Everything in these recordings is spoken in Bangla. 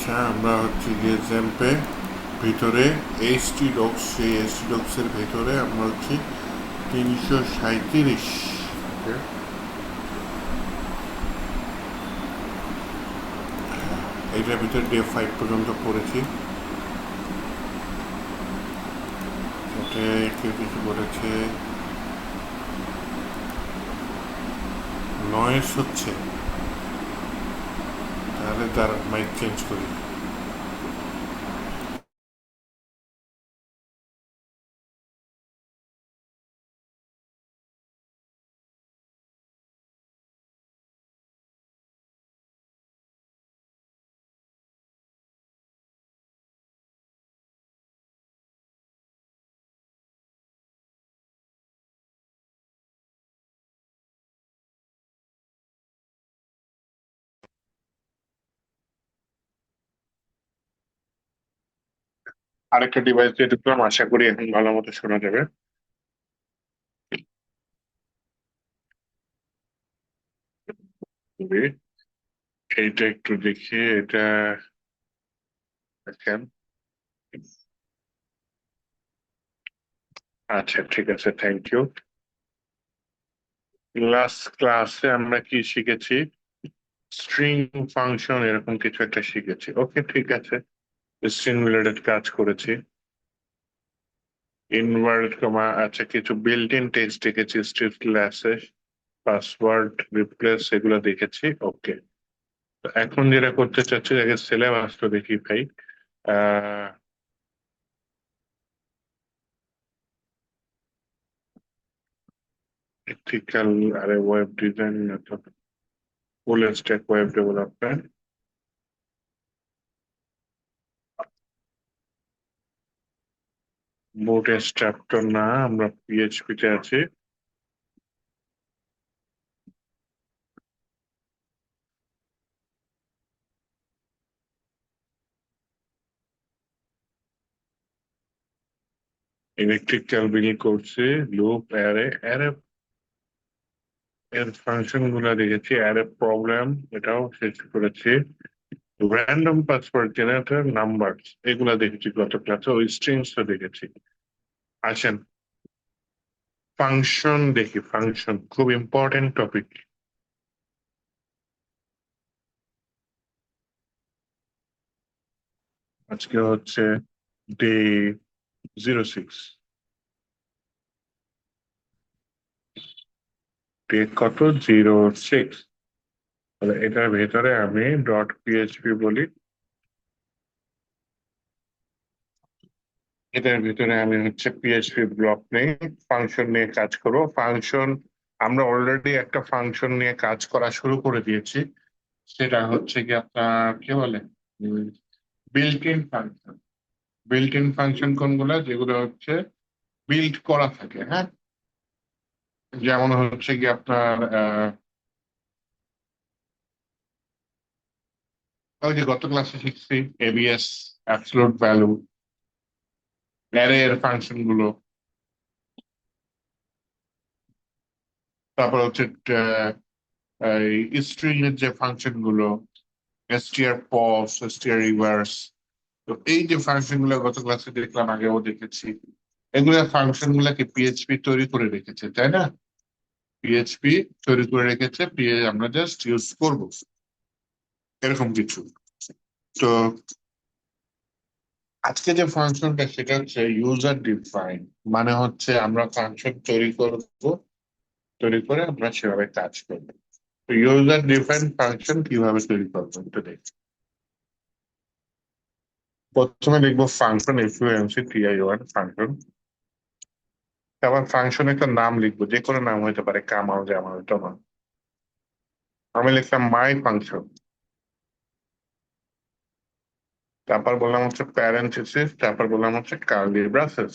আচ্ছা, আমরা হচ্ছে গিয়ে জ্যাম্পে ভিতরে এইচটি ডক্স, সেই এইচটি ডক্সের ভেতরে আমরা হচ্ছে 337। এইটার ভিতরে ডে 5 পর্যন্ত পড়েছি। এতে কেউ কিছু বলেছে নয়েস হচ্ছে, তাহলে তার মাইক চেঞ্জ করি। আরেকটা ডিভাইস দিয়ে ঢুকলাম, আশা করি এখন ভালো মতো শোনা যাবে। এইটা একটু দেখি, এটা দেখেন। আচ্ছা, ঠিক আছে, থ্যাংক ইউ। লাস্ট ক্লাসে আমরা কি শিখেছি? স্ট্রিং ফাংশন এরকম কিছু একটা শিখেছি। ওকে, ঠিক আছে, স্ট্রিং রিলেটেড কাজ করেছি। ইনভার্ট কমা, আচ্ছা, কিছু বিল্ট ইন টেক্সট দেখেছি, স্ট্রিপ ক্লাসে পাসওয়ার্ড রিপ্লেস এগুলো দেখেছি। ওকে, তো এখন যেটা করতে চাচ্ছি, আগে সিলেবাসটা দেখি ভাই। আহ এথিক্যাল, আরে web design, full stack web development. Bootstrap না, আমরা পিএইচপি তে আছি। ইলেকট্রিক্যাল বিল করছি, লুপ, অ্যারে অ্যারে এর ফাংশন গুলা দেখেছি, অ্যারে প্রবলেম এটাও শেষ করেছি। র্যান্ডম পাসওয়ার্ড জেনারেটর, নাম্বার এগুলা দেখেছি গত ক্লাসে, ওই স্ট্রিংস তো দেখেছি। আসেন ফাংশন দেখি, ফাংশন খুব ইম্পর্টেন্ট টপিক। আজকে হচ্ছে ডে 06। ডে কত? 06। তাহলে এটার ভেতরে আমি ডট পিএইচপি বলি, এটার ভিতরে আমি হচ্ছে পিএইচপি ব্লক নেই, ফাংশন নিয়ে কাজ করবো। ফাংশন, আমরা অলরেডি একটা ফাংশন নিয়ে কাজ করা শুরু করে দিয়েছি, সেটা হচ্ছে কি আপনার কি বলে, built in function. Built in function কোনগুলো? যেগুলো হচ্ছে বিল্ড করা থাকে, হ্যাঁ। যেমন হচ্ছে কি আপনার ওই যে গত ক্লাসে শিখছি এবিএস, অ্যাবসলিউট ভ্যালু, অ্যারে এর ফাংশন গুলো। তারপর হচ্ছে স্ট্রিং এর যে ফাংশন গুলো, str pos, str reverse। তো এই যে ফাংশন গুলো গত ক্লাসে দেখলাম, আগেও দেখেছি, এগুলো ফাংশন গুলাকে পিএইচপি তৈরি করে রেখেছে, তাই না? পিএইচপি তৈরি করে রেখেছে, আমরা জাস্ট ইউজ করব, এরকম কিছু। তো আজকে যে ফাংশনটা সেটা হচ্ছে ইউজার ডিফাইন, মানে হচ্ছে আমরা ফাংশন তৈরি করব, তৈরি করে আমরা সেভাবে কাজ করবো। তো ইউজার ডিফাইন ফাংশন কিভাবে তৈরি করবো একটু দেখি। প্রথমে লিখবো ফাংশন, এফইউএমসি টিআই ওয়ান ফাংশন। তারপর ফাংশন একটা নাম লিখবো, যে কোনো নাম হতে পারে, কামাল, জামাল, টমাল। আমি লিখলাম মাই ফাংশন। তারপর বললাম হচ্ছে প্যারেন্থেসিস, তারপর বললাম হচ্ছে কার্লি ব্রাসেস।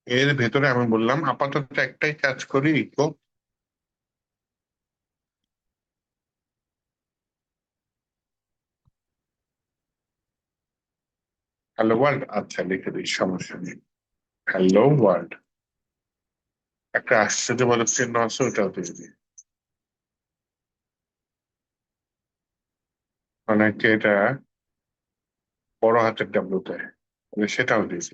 এর ভেতরে আমি বললাম আপাতত একটাই কাজ করি, ইকো হ্যালো ওয়ার্ল্ড। আচ্ছা, লিখে দিই, সমস্যা নেই, হ্যালো ওয়ার্ল্ড। একটা আশ্চর্যবোধক চিহ্ন আছে, ওটাও দিয়ে দিই। অনেকে এটা বড় হাতের ডাব্লু দেয়, আমি সেটাও দিয়েছি।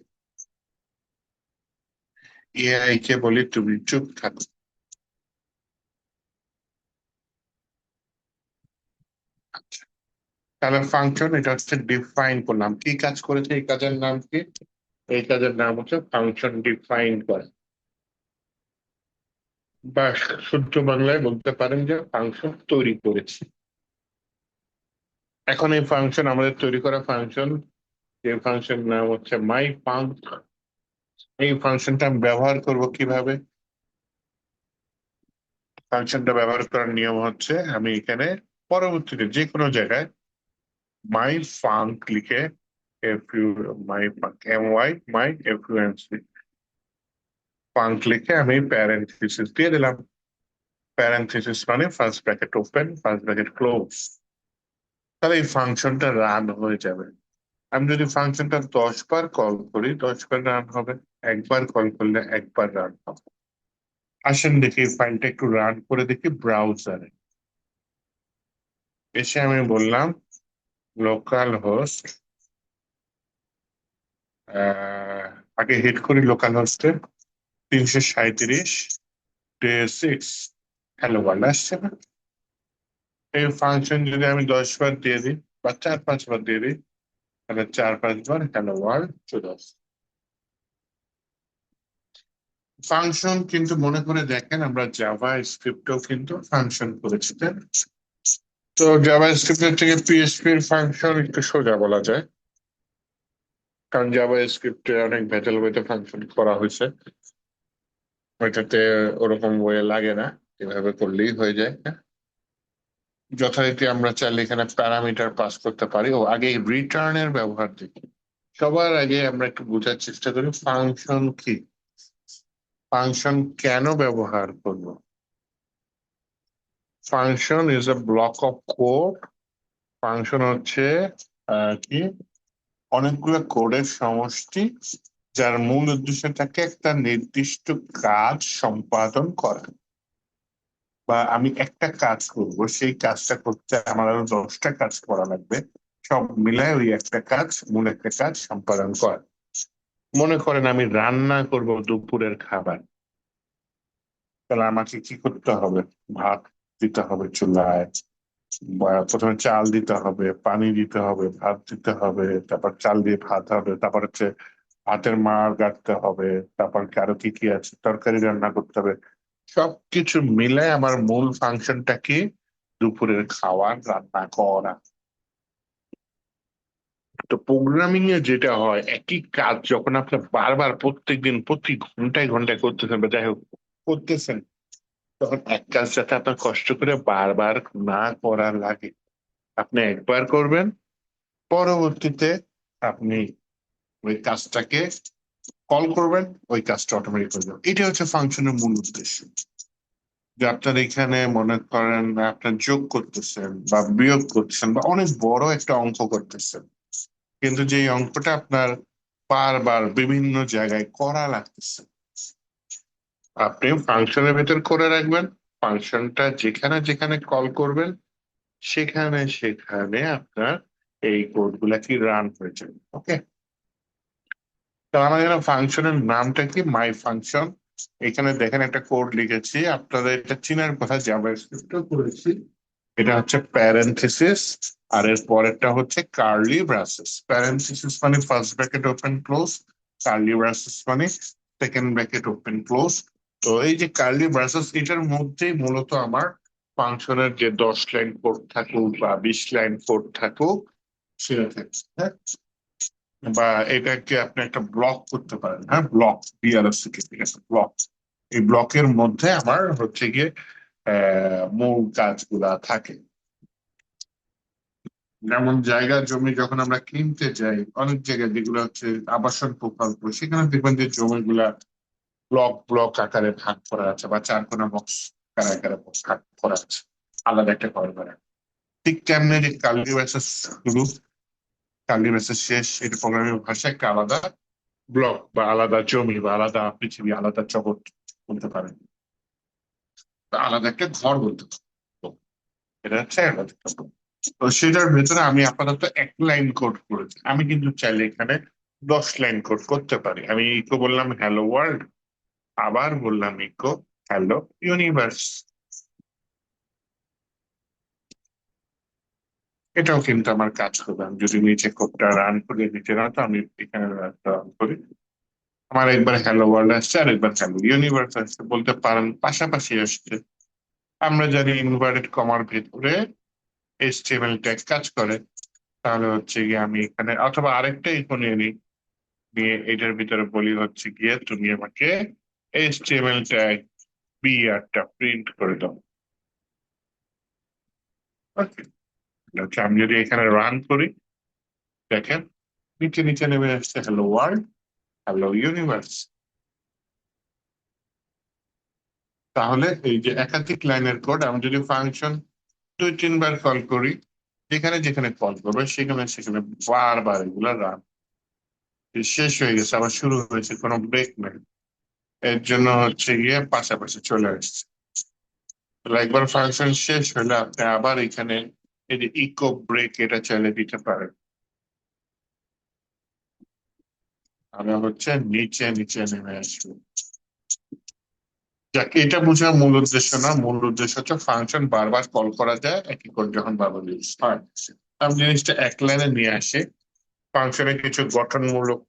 এআই কে বলি তুমি চুপ থাকো। আচ্ছা, তাহলে ফাংশন এটা হচ্ছে ডিফাইন করলাম, কি কাজ করেছে, এই কাজের নাম কি? এই কাজের নাম হচ্ছে ফাংশন ডিফাইন করা, বা শুদ্ধ বাংলায় বলতে পারেন যে ফাংশন তৈরি করেছি। এখন এই ফাংশন, আমাদের তৈরি করা ফাংশন, যে ফাংশন নাম হচ্ছে মাই ফাংশন, এই ফাংশনটা আমি ব্যবহার করব কিভাবে? ফাংশনটা ব্যবহার করার নিয়ম হচ্ছে, আমি এখানে পরবর্তীতে যে কোনো জায়গায় মাই ফাংক লিখে, F U, my M Y my F U N C, func লিখে আমি প্যারেন্থেসিস দিয়ে দিলাম। প্যারেন্থেসিস মানে first bracket open, first bracket close. তাহলে এই ফাংশনটা রান হয়ে যাবে। আমি যদি ফাংশনটা 10 বার কল করি, 10 বার রান হবে। একবার কল করলে একবার রান হবে। আসেন দেখি এই ফাইলটা একটু রান করে দেখি ব্রাউজারে। এসে আমি বললাম লোকাল হোস্ট, আগে হিট করি লোকাল হোস্টে 337 ডে 6, হ্যালো ওয়ার্ল্ড আসছে না? এই ফাংশন যদি আমি 10 বার দিয়ে দিই বা 4-5 বার দিয়ে দিই, তাহলে 4-5 বার হ্যালো ওয়ার্ল্ড চলে আসছে। ফাংশন কিন্তু মনে করে দেখেন, আমরা জাভা স্ক্রিপ্টেও কিন্তু ফাংশন করেছি, তাই না? তো জাভা স্ক্রিপ্টের থেকে পিএইচপি এর ফাংশন একটু সোজা বলা যায়, কারণ জাভা স্ক্রিপ্টে অনেক ভেজাল ওয়েতে ফাংশন করা হয়েছে। ওইটাতে ওরকম ওয়ে লাগে না, এভাবে করলেই হয়ে যায়। যথারীতি আমরা চাইলে এখানে প্যারামিটার পাস করতে পারি। ও আগে রিটার্নের ব্যবহার দেখি। সবার আগে আমরা একটু বোঝার চেষ্টা করি ফাংশন কি, ফাংশন কেন ব্যবহার করব। Function is a block of code. Function হচ্ছে কি, অনেকগুলো কোডের সমষ্টি, যার মূল উদ্দেশ্য থাকে একটা নির্দিষ্ট কাজ সম্পাদন করা। বা আমি একটা কাজ করব, সেই কাজটা করতে আমার আরো 10টা কাজ করা লাগবে, সব মিলায় ওই একটা কাজ, মূল একটা কাজ সম্পাদন করা। মনে করেন আমি রান্না করব দুপুরের খাবার, তাহলে আমাকে কি করতে হবে? ভাত দিতে হবে চুলায়, বা প্রথমে চাল দিতে হবে, পানি দিতে হবে, ভাত দিতে হবে, তারপর চাল দিয়ে ভাত হবে, তারপর হচ্ছে ভাতের মাড় গাড়তে হবে, তারপর আরো কি কি আছে, তরকারি রান্না করতে হবে। সবকিছু মিলে আমার মূল ফাংশনটা কি? দুপুরের খাবার রান্না করা। তো প্রোগ্রামিং এ যেটা হয়, একই কাজ যখন আপনার বারবার প্রত্যেকদিন প্রতি ঘন্টায় ঘন্টায় করতেছেন বা যাই হোক করতেছেন, তখন এক কাজ যাতে আপনার কষ্ট করে বারবার না করা লাগে, আপনি একবার করবেন, পরবর্তীতে আপনি ওই কাজটাকে কল করবেন, ওই কাজটা অটোমেটিক করবেন। এটা হচ্ছে ফাংশনের মূল উদ্দেশ্য। যে আপনার এখানে মনে করেন আপনার যোগ করতেছেন বা বিয়োগ করতেছেন বা অনেক বড় একটা অঙ্ক করতেছেন, কিন্তু যে অঙ্কটা আপনার বারবার বিভিন্ন জায়গায় করা লাগতেছে, আপনি ফাংশনের ভেতর করে রাখবেন। ফাংশনটা যেখানে যেখানে কল করবেন, সেখানে সেখানে আপনার এই কোড গুলা কি রান হয়ে যাবে। ওকে, তো আমার এখানে ফাংশনের নামটা কি, মাই ফাংশন। এখানে দেখেন একটা কোড লিখেছি, আপনাদের এটা চিনার কথা, জাভাস্ক্রিপ্টও করেছি। এটা হচ্ছে প্যারেনথেসিস, আর এর পরেরটা হচ্ছে কার্লি ব্রাসেস। প্যারেনথেসিস মানে first bracket open close, curly braces মানে সেকেন্ড ব্র্যাকেট ওপেন ক্লোজ। তো এই যে কার্লি ব্রাসেস, এটার মধ্যেই মূলত আমার ফাংশনের যে 10 লাইন কোড থাকুক বা 20 লাইন কোড থাকুক সেটা থাকে, হ্যাঁ। বা এটাকে আপনি একটা ব্লক করতে পারেন, হ্যাঁ, ব্লক, বিআরএস থেকে, ঠিক আছে, ব্লক। এই ব্লকের মধ্যে আমার হচ্ছে গিয়ে মূল কাজগুলা থাকে। যেমন জায়গা জমি যখন আমরা কিনতে যাই, অনেক জায়গায় যেগুলো হচ্ছে আবাসন প্রকল্প, সেখানে দেখবেন যে জমিগুলা ব্লক ব্লক আকারে ভাগ করা আছে, বা চারকোনা বক্স আকারে আকারে ভাগ করা আছে, আলাদা একটা ঘর করা। ঠিক তেমনি যে কার্লি ব্রেসেস শুরু, কার্লি ব্রেসেস শেষ, এটা প্রোগ্রামিং ভাষা একটা আলাদা ব্লক বা আলাদা জমি বা আলাদা পৃথিবী, আলাদা জগৎ বলতে পারেন, বা আলাদা একটা ঘর বলতে পারেন। এটা হচ্ছে আলাদা একটা block। তো সেটার ভেতরে আমি আপাতত এক লাইন কোড করেছি, আমি কিন্তু চাইলে এখানে 10 লাইন কোড করতে পারি। আমি ইকো বললাম হ্যালো ওয়ার্ল্ড, আবার বললাম ইকো হ্যালো ইউনিভার্স। এটাও কিন্তু আমার কাজ করবে। আমি যদি নিচে কোডটা রান করি, নিচে না তো আমি এখানে রান করি, আমার একবার হ্যালো ওয়ার্ল্ড আসছে আর একবার হ্যালো ইউনিভার্স আসছে, বলতে পারেন পাশাপাশি আসছে। আমরা জানি ইনভার্টেড কমার ভিতরে এইচটিএমএল ট্যাগ কাজ করে। তাহলে হচ্ছে গিয়ে আমি এখানে অথবা আরেকটা ইকো নিয়ে নিই, নিয়ে এটার ভিতরে বলি হচ্ছে গিয়ে তুমি আমাকে এইচটিএমএল ট্যাগ বিআরটা প্রিন্ট করে দাও। ওকে, আচ্ছা আমি যদি এখানে রান করি, দেখেন নিচে নিচে নেমে আসছে হ্যালো ওয়ার্ল্ড, হ্যালো ইউনিভার্স। তাহলে এই যে একাধিক লাইনের কোড, আমি যদি ফাংশন 2-3 বার কল করি, যেখানে যেখানে কল করবে সেখানে সেখানে বারবার এগুলো রান শেষ হয়ে গেছে, আবার শুরু হয়েছে, কোনো ব্রেক নেই। এর জন্য হচ্ছে গিয়ে পাশাপাশি চলে আসছে। তাহলে একবার ফাংশন শেষ হলে আপনি আবার এখানে এই যে ইকো ব্রেক এটা চাইলে দিতে পারেন। আমরা হচ্ছে নিচে নিচে নেমে আসবো। যাক, এটা বোঝার মূল উদ্দেশ্য না, মূল উদ্দেশ্য হচ্ছে ফাংশন বারবার কল করা যায় একই কোড যখন বারবার ইউজ হয়। আমি জিনিসটা এক লাইনে নিয়ে আসি, ফাংশনে কিছু গঠনমূলক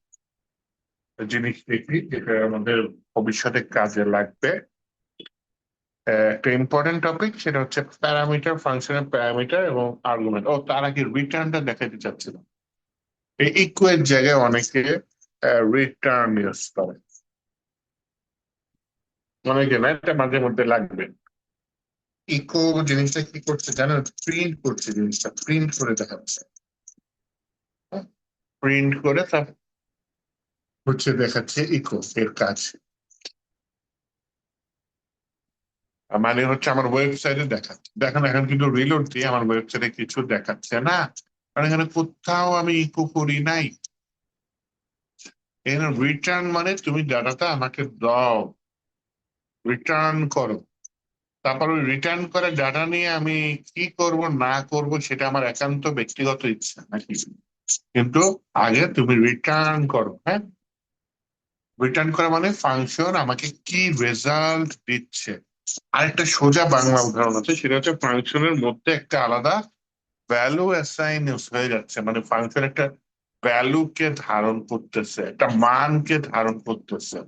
জিনিস দেখি যেটা আমাদের ভবিষ্যতে কাজে লাগবে। একটা ইম্পর্টেন্ট টপিক, সেটা হচ্ছে প্যারামিটার, ফাংশনের প্যারামিটার এবং আর্গুমেন্ট। ও তার আগে রিটার্নটা দেখাতে চাচ্ছিলাম। এই ইকুয়ের জায়গায় অনেকে রিটার্ন ইউজ করে, অনেকে না, এটা মাঝে মধ্যে লাগবে। ইকো জিনিসটা কি করছে জানো, প্রিন্ট করছে, জিনিসটা প্রিন্ট করে দেখাচ্ছে। প্রিন্ট করে তার হচ্ছে দেখাচ্ছে ইকো এর কাজ। মানে হচ্ছে আমার ওয়েবসাইটে দেখাচ্ছে, দেখেন এখন কিন্তু রিলোড দিয়ে আমার ওয়েবসাইটে কিছু দেখাচ্ছে না, কারণ এখানে কোথাও আমি ইকো করি নাই। এখানে রিটার্ন মানে তুমি ডাটাটা আমাকে দাও, রিটার্ন করো। তারপর ওই রিটার্ন করে ডাটা নিয়ে আমি কি করব না করব সেটা আমার একান্ত ব্যক্তিগত ইচ্ছা নাকি, কিন্তু আগে তুমি রিটার্ন করো। হ্যাঁ, রিটার্ন করা মানে ফাংশন আমাকে কি রেজাল্ট দিচ্ছে। আরেকটা সোজা বাংলা উদাহরণ আছে, সেটা হচ্ছে ফাংশনের মধ্যে একটা আলাদা ভ্যালু অ্যাসাইন হয়ে যাচ্ছে, মানে ফাংশন একটা ভ্যালু কে ধারণ করতেছে, একটা মানকে ধারণ করতেছে।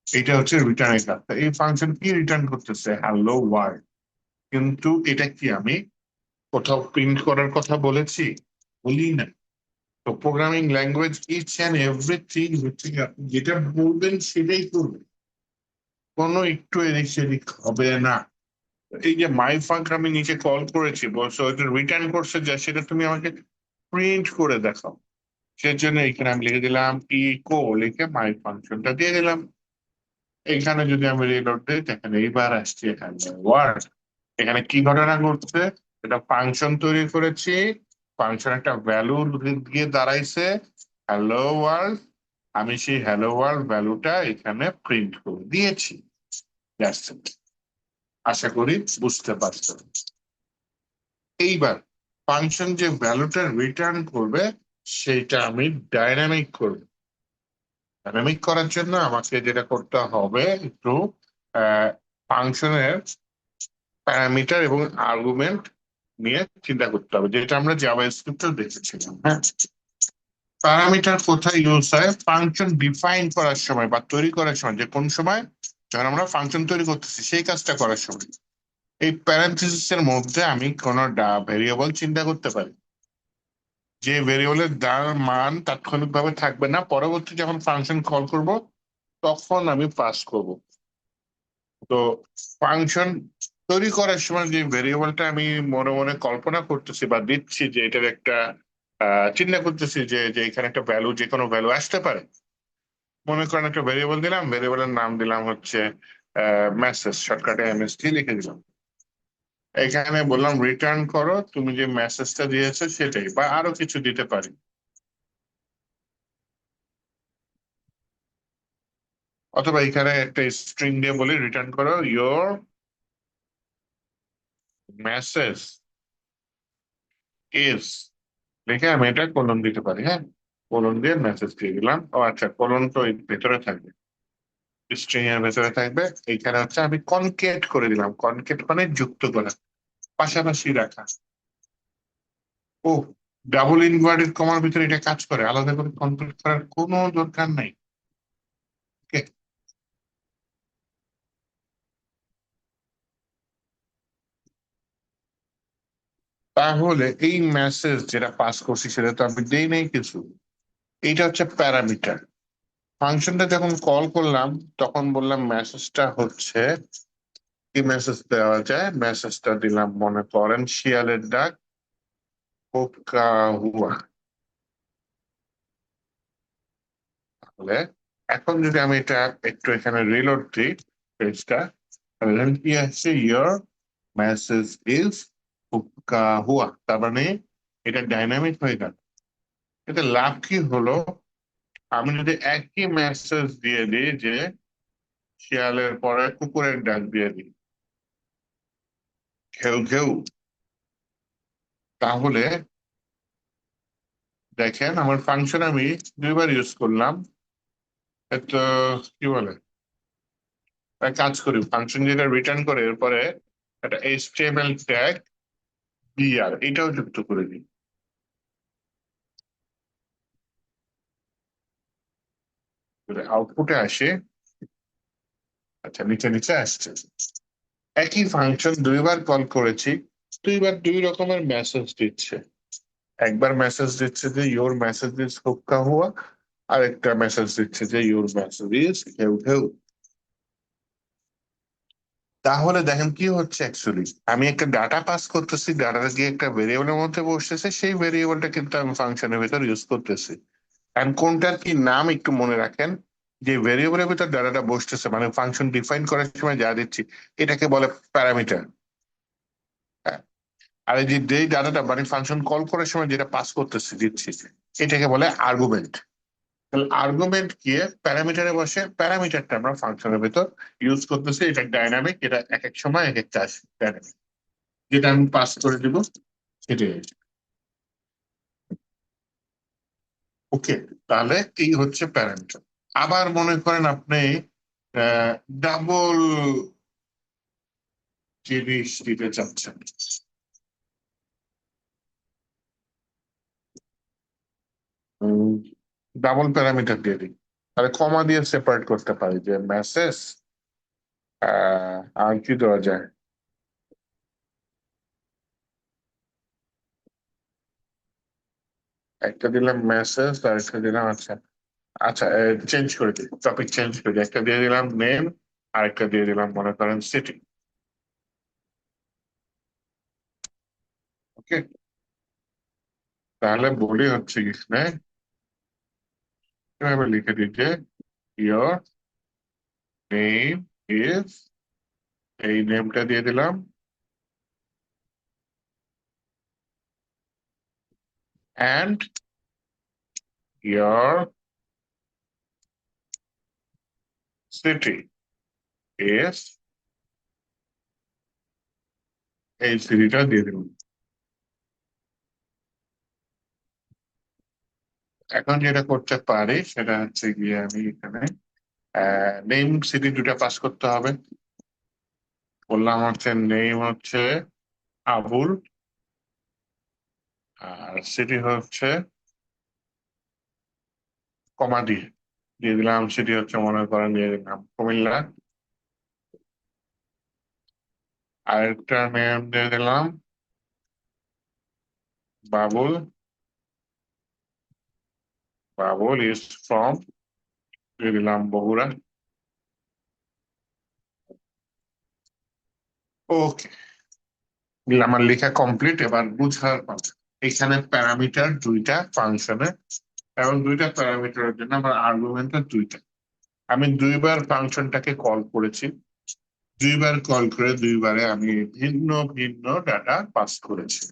এটা হচ্ছে রিটার্নের কাজটা। এই ফাংশন কি রিটার্ন করতেছে, হ্যালো ওয়ার্ল্ড। কিন্তু এটা কি আমি কোথাও প্রিন্ট করার কথা বলেছি? বলি না। তো programming language each and everything হচ্ছে কি আপনি যেটা বলবেন সেটাই করবে, কোনো একটু এদিক সেদিক হবে না। এই যে মাই ফাংক আমি নিচে কল করেছি, বলছো এটা রিটার্ন করছে যা, সেটা তুমি আমাকে প্রিন্ট করে দেখাও। সেজন্য এখানে আমি লিখে দিলাম ইকো, লিখে মাই ফাংশনটা দিয়ে দিলাম। এখানে যদি আমি রিলোড দিই, দেখেন এইবার আসছে এখানে ওয়ার্ড। এখানে কি ঘটনা ঘটছে, এটা ফাংশন তৈরি করেছি, ফাংশন একটা ভ্যালু গিয়ে দাঁড়াইছে হ্যালো ওয়ার্ল্ড। আমি সেই হ্যালো ওয়ার্ল্ড ভ্যালুটা এখানে প্রিন্ট করে দিয়েছি। That's it. আশা করি বুঝতে পারছো। এইবার ফাংশন যে ভ্যালুটা রিটার্ন করবে সেইটা আমি ডাইনামিক করব। ডাইনামিক করার জন্য আমাকে যেটা করতে হবে, একটু ফাংশনের প্যারামিটার এবং আর্গুমেন্ট নিয়ে চিন্তা করতে হবে, যেটা আমরা জাভাস্ক্রিপ্টে দেখেছিলাম। হ্যাঁ, প্যারামিটার কোথায় ইউজ হয়, ফাংশন ডিফাইন করার সময় বা তৈরি করার সময়, যে কোন সময়, যখন আমরা ফাংশন তৈরি করতেছি সেই কাজটা করার সময় এই প্যারেন্থেসিস এর মধ্যে আমি কোন ভেরিয়েবল চিন্তা করতে পারি, যে ভেরিয়েবলের মান তাৎক্ষণিকভাবে থাকবে না, পরবর্তী যখন ফাংশন কল করব তখন আমি পাস করব। তো ফাংশন তৈরি করার সময় যে ভেরিয়েবলটা আমি মনে মনে কল্পনা করতেছি বা দিচ্ছি, যে এটার একটা চিন্তা করতেছি যে যে এখানে একটা ভ্যালু, যে কোনো ভ্যালু আসতে পারে। মনে করেন একটা ভেরিয়েবল দিলাম, ভেরিয়েবলের নাম দিলাম হচ্ছে মেসেজ, শর্টকাটে এমএসটি লিখে দিলাম। এখানে বললাম রিটার্ন করো তুমি যে মেসেজটা দিয়েছো সেটাই, বা আরো কিছু দিতে পারি। অথবা এখানে একটা স্ট্রিং দিয়ে বলি রিটার্ন করো ইয়োর মেসেজ। ইজ লিখে আমি এটা কোলন দিতে পারি, হ্যাঁ, কোলন দিয়ে মেসেজ দিয়ে দিলাম। ও আচ্ছা, কোলন তো এর ভেতরে থাকবে, স্ট্রিং এর ভেতরে থাকবে। এইখানে হচ্ছে আমি কনকেট করে দিলাম, কনকেট মানে যুক্ত করা, পাশাপাশি রাখা। ও, ডাবল ইনভার্টেড কমার ভিতরে এটা কাজ করে, আলাদা করে কনকেট করার কোনো দরকার নাই। Okay? তাহলে এই মেসেজ যেটা পাস করছি সেটা তো আমি দেই নাই কিছু, এইটা হচ্ছে প্যারামিটার। ফাংশনটা যখন কল করলাম তখন বললাম মেসেজটা হচ্ছে, কি মেসেজ দেওয়া যায়, মেসেজটা দিলাম মনে করেন শিয়ালের ডাক পোকা হুয়া। তাহলে এখন যদি আমি এটা একটু এখানে রিলোড দিই পেজটা, তাহলে দেখেন কি আসছে, ইয়োর মেসেজ ইজ পোকা হুয়া। তার মানে এটা ডাইনামিক হয়ে গেল। এতে লাভ কি হলো, আমি যদি একই মেসেজ দিয়ে দিই যে শিয়ালের পরে কুকুরের ডাক দিয়ে দিই ঘেউ ঘেউ, তাহলে দেখেন আমার ফাংশন আমি দুইবার ইউজ করলাম। তো কি বলে, এক কাজ করি, ফাংশন যেটা রিটার্ন করে এরপরে একটা এইচটিএমএল ট্যাগ বিআর এটাও যুক্ত করে দিই, আউটপুটে আসে। আচ্ছা, নিচে নিচে আসছে। একই ফাংশন দুইবার কল করেছি, দুইবার দুই রকমের মেসেজ দিচ্ছে। একবার মেসেজ দিচ্ছে যে ইওর মেসেজ ইজ হুক্কা হুয়া, আর একটা মেসেজ দিচ্ছে যে ইওর মেসেজ ইজ ঘেউ ঘেউ। তাহলে দেখেন কি হচ্ছে, অ্যাকচুয়ালি আমি একটা ডাটা পাস করতেছি, ডাটাটা গিয়ে একটা ভেরিয়েবলের মধ্যে বসতেছে, সেই ভেরিয়েবলটা কিন্তু আমি ফাংশনের ভিতর ইউজ করতেছি। এন্ড কোনটার কি নাম একটু মনে রাখেন, যে ভেরিয়েবলের ভিতর ডাটাটা বসতেছে মানে ফাংশন ডিফাইন করার সময় যা দিচ্ছি এটাকে বলে প্যারামিটার। আর এই যে যেই ডাটাটা মানে ফাংশন কল করার সময় যেটা পাস করতেছি দিচ্ছি এটাকে বলে আর্গুমেন্ট। তাহলে আর্গুমেন্ট গিয়ে প্যারামিটারে বসে, প্যারামিটারটা আমরা ফাংশনের ভিতর ইউজ করতেছি, এটা ডাইনামিক, এটা এক এক সময় এক একটা আসে ডাইনামিক, যেটা আমি পাস করে দিব সেটাই। ওকে, তাহলে এই হচ্ছে প্যারামিটার। আবার মনে করেন আপনি ডাবল জিনিস দিতে চাচ্ছেন, ডাবল প্যারামিটার দিয়ে দিই, তাহলে কমা দিয়ে সেপারেট করতে পারি যে মেসেজ, আর কি দেওয়া যায়, একটা দিলাম মেসেজ আর একটা দিলাম, আচ্ছা আচ্ছা, চেঞ্জ করে দিই, টপিক চেঞ্জ করে দিই, একটা দিয়ে দিলাম নেম আর একটা দিয়ে দিলাম মনে করেন সিটি। ওকে, তাহলে বলি হচ্ছে এখানে এভাবে লিখে দিই যে ইয়োর নেম ইজ, এই নেমটা দিয়ে দিলাম, অ্যান্ড ইয়োর সিটি ইজ, এই সিটিটা দিয়ে দিলাম। এখন যেটা করতে পারি সেটা হচ্ছে গিয়ে আমি এখানে নেম সিটি দুটা পাস করতে হবে। বললাম হচ্ছে নেম হচ্ছে আবুল, আর সিটি হচ্ছে কমা দিয়ে দিয়ে দিলাম, সিটি হচ্ছে মনে করেন দিয়ে দিলাম কুমিল্লা, আরেকটা নেম দিয়ে দিলাম বাবুল, বাবুল ইজ ফ্রম, দিয়ে দিলাম বগুড়া। ওকে, আমার লেখা কমপ্লিট, এবার বুঝার কথা, এখানে প্যারামিটার দুইটা ফাংশনে, এবং দুইটা প্যারামিটারের জন্য আমার আর্গুমেন্ট দুইটা, আমি দুইবার ফাংশনটাকে কল করেছি, দুইবার কল করে দুইবারে আমি ভিন্ন ভিন্ন ডাটা পাস করেছি।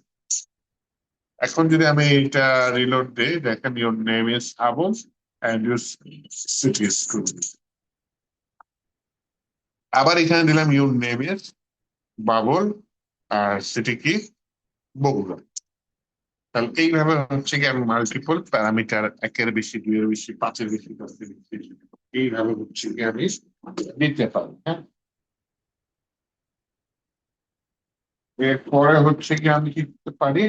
এখন যদি আমি এটা রিলোড দিই, দেখেন your name is Abul and your city is Comilla. আবার এখানে দিলাম ইউর নেম ইজ বাবুল আর সিটি কি বগুড়া। তাহলে এইভাবে হচ্ছে কি আমি মাল্টিপল প্যারামিটার, একের বেশি, দুইয়ের বেশি, পাঁচের বেশি, দশের বেশি, এইভাবে হচ্ছে কি আমি দিতে পারি। হ্যাঁ, এরপরে হচ্ছে কি আমি কি করতে পারি,